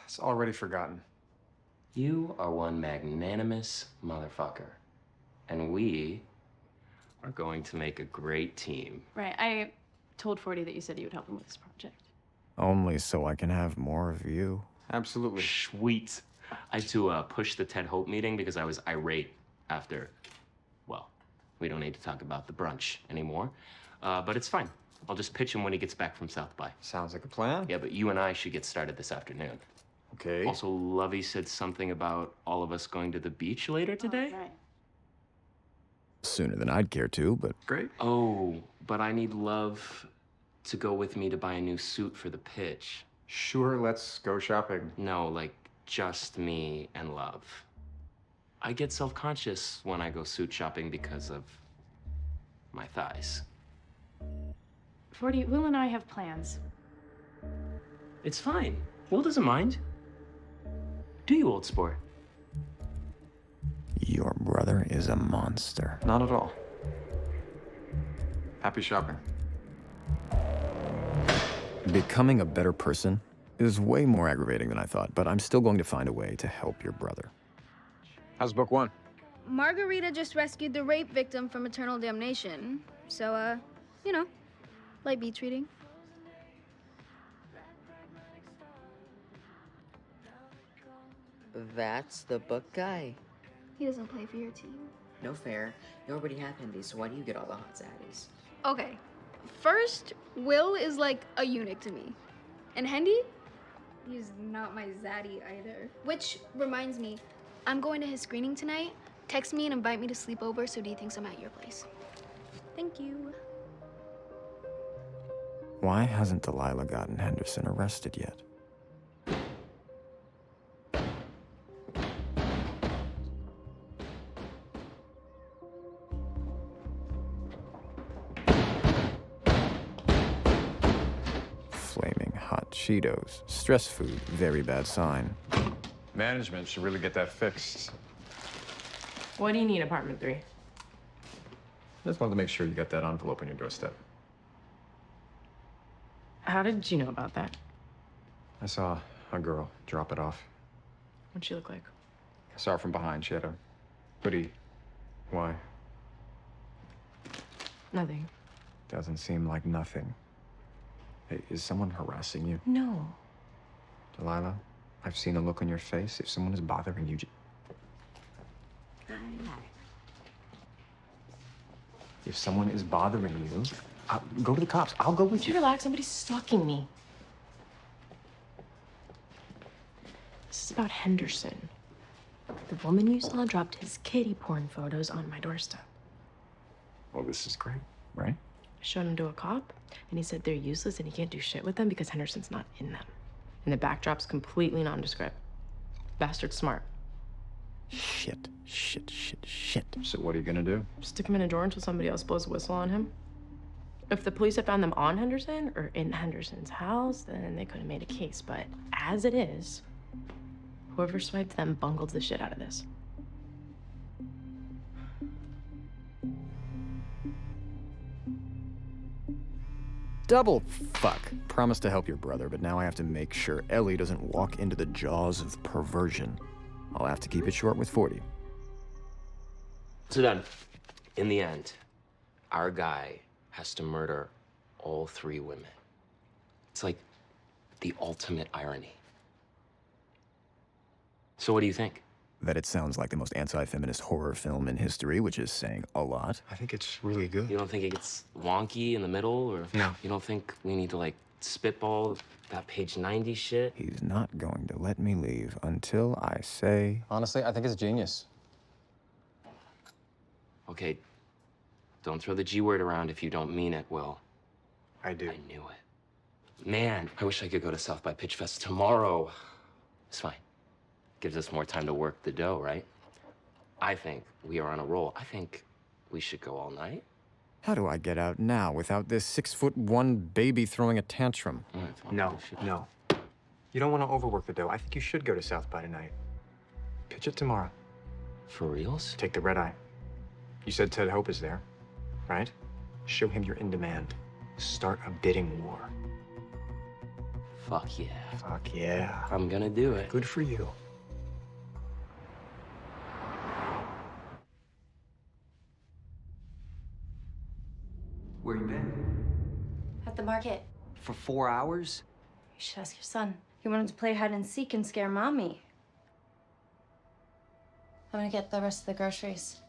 It's already forgotten. You are one magnanimous motherfucker. And we are going to make a great team. Right, I told 40 that you said you would help him with this project. Only so I can have more of you. Absolutely. Sweet. I had to push the Ted Hope meeting because I was irate after, well, we don't need to talk about the brunch anymore. But it's fine. I'll just pitch him when he gets back from South by. Sounds like a plan. Yeah, but you and I should get started this afternoon. Okay. Also, Lovey said something about all of us going to the beach later today. Right. Sooner than I'd care to, but... Great. Oh, but I need Love to go with me to buy a new suit for the pitch. Sure, let's go shopping. No, like just me and Love. I get self-conscious when I go suit shopping because of my thighs. 40, Will and I have plans. It's fine. Will doesn't mind. Do you, old sport? Your brother is a monster. Not at all. Happy shopping. Becoming a better person is way more aggravating than I thought, but I'm still going to find a way to help your brother. How's book one? Margarita just rescued the rape victim from eternal damnation. So, you know, light beach reading. That's the book guy. He doesn't play for your team. No fair. You already have Hindi, so why do you get all the hot zaddies? Okay. First, Will is like a eunuch to me. And Hendy? He's not my zaddy either. Which reminds me, I'm going to his screening tonight. Text me and invite me to sleep over so D thinks I'm at your place. Thank you. Why hasn't Delilah gotten Henderson arrested yet? Flaming hot Cheetos. Stress food, very bad sign. Management should really get that fixed. What do you need, apartment 3? Just wanted to make sure you got that envelope on your doorstep. How did you know about that? I saw a girl drop it off. What'd she look like? I saw her from behind. She had a hoodie. Why? Nothing. Doesn't seem like nothing. Hey, is someone harassing you? No. Delilah, I've seen a look on your face. If someone is bothering you, if someone is bothering you, go to the cops. I'll go with Would you you. relax? Somebody's stalking me. This is about Henderson. The woman you saw dropped his kitty porn photos on my doorstep. Well, this is great, right? I showed him to a cop, and he said they're useless and he can't do shit with them because Henderson's not in them. And the backdrop's completely nondescript. Bastard's smart. Shit. So what are you gonna do? Stick him in a drawer until somebody else blows a whistle on him. If the police had found them on Henderson or in Henderson's house, then they could have made a case. But as it is, whoever swiped them bungled the shit out of this. Double fuck. Promised to help your brother, but now I have to make sure Ellie doesn't walk into the jaws of perversion. I'll have to keep it short with 40. So then, in the end, our guy has to murder all 3 women. It's like the ultimate irony. So what do you think? That it sounds like the most anti-feminist horror film in history, which is saying a lot. I think it's really good. You don't think it gets wonky in the middle, or No. You don't think we need to like spitball that page 90 shit? He's not going to let me leave until I say... Honestly, I think it's genius. Okay, don't throw the G word around if you don't mean it, Will. I do. I knew it. Man, I wish I could go to South by Pitch Fest tomorrow. It's fine. Gives us more time to work the dough, right? I think we are on a roll. I think we should go all night. How do I get out now without this 6'1" baby throwing a tantrum? No. You don't want to overwork the dough. I think you should go to South by tonight. Pitch it tomorrow. For reals? Take the red eye. You said Ted Hope is there, right? Show him you're in demand. Start a bidding war. Fuck yeah. Fuck yeah. I'm gonna do it. Good for you. Where you been? At the market. For 4 hours? You should ask your son. He wanted to play hide and seek and scare mommy. I'm gonna get the rest of the groceries.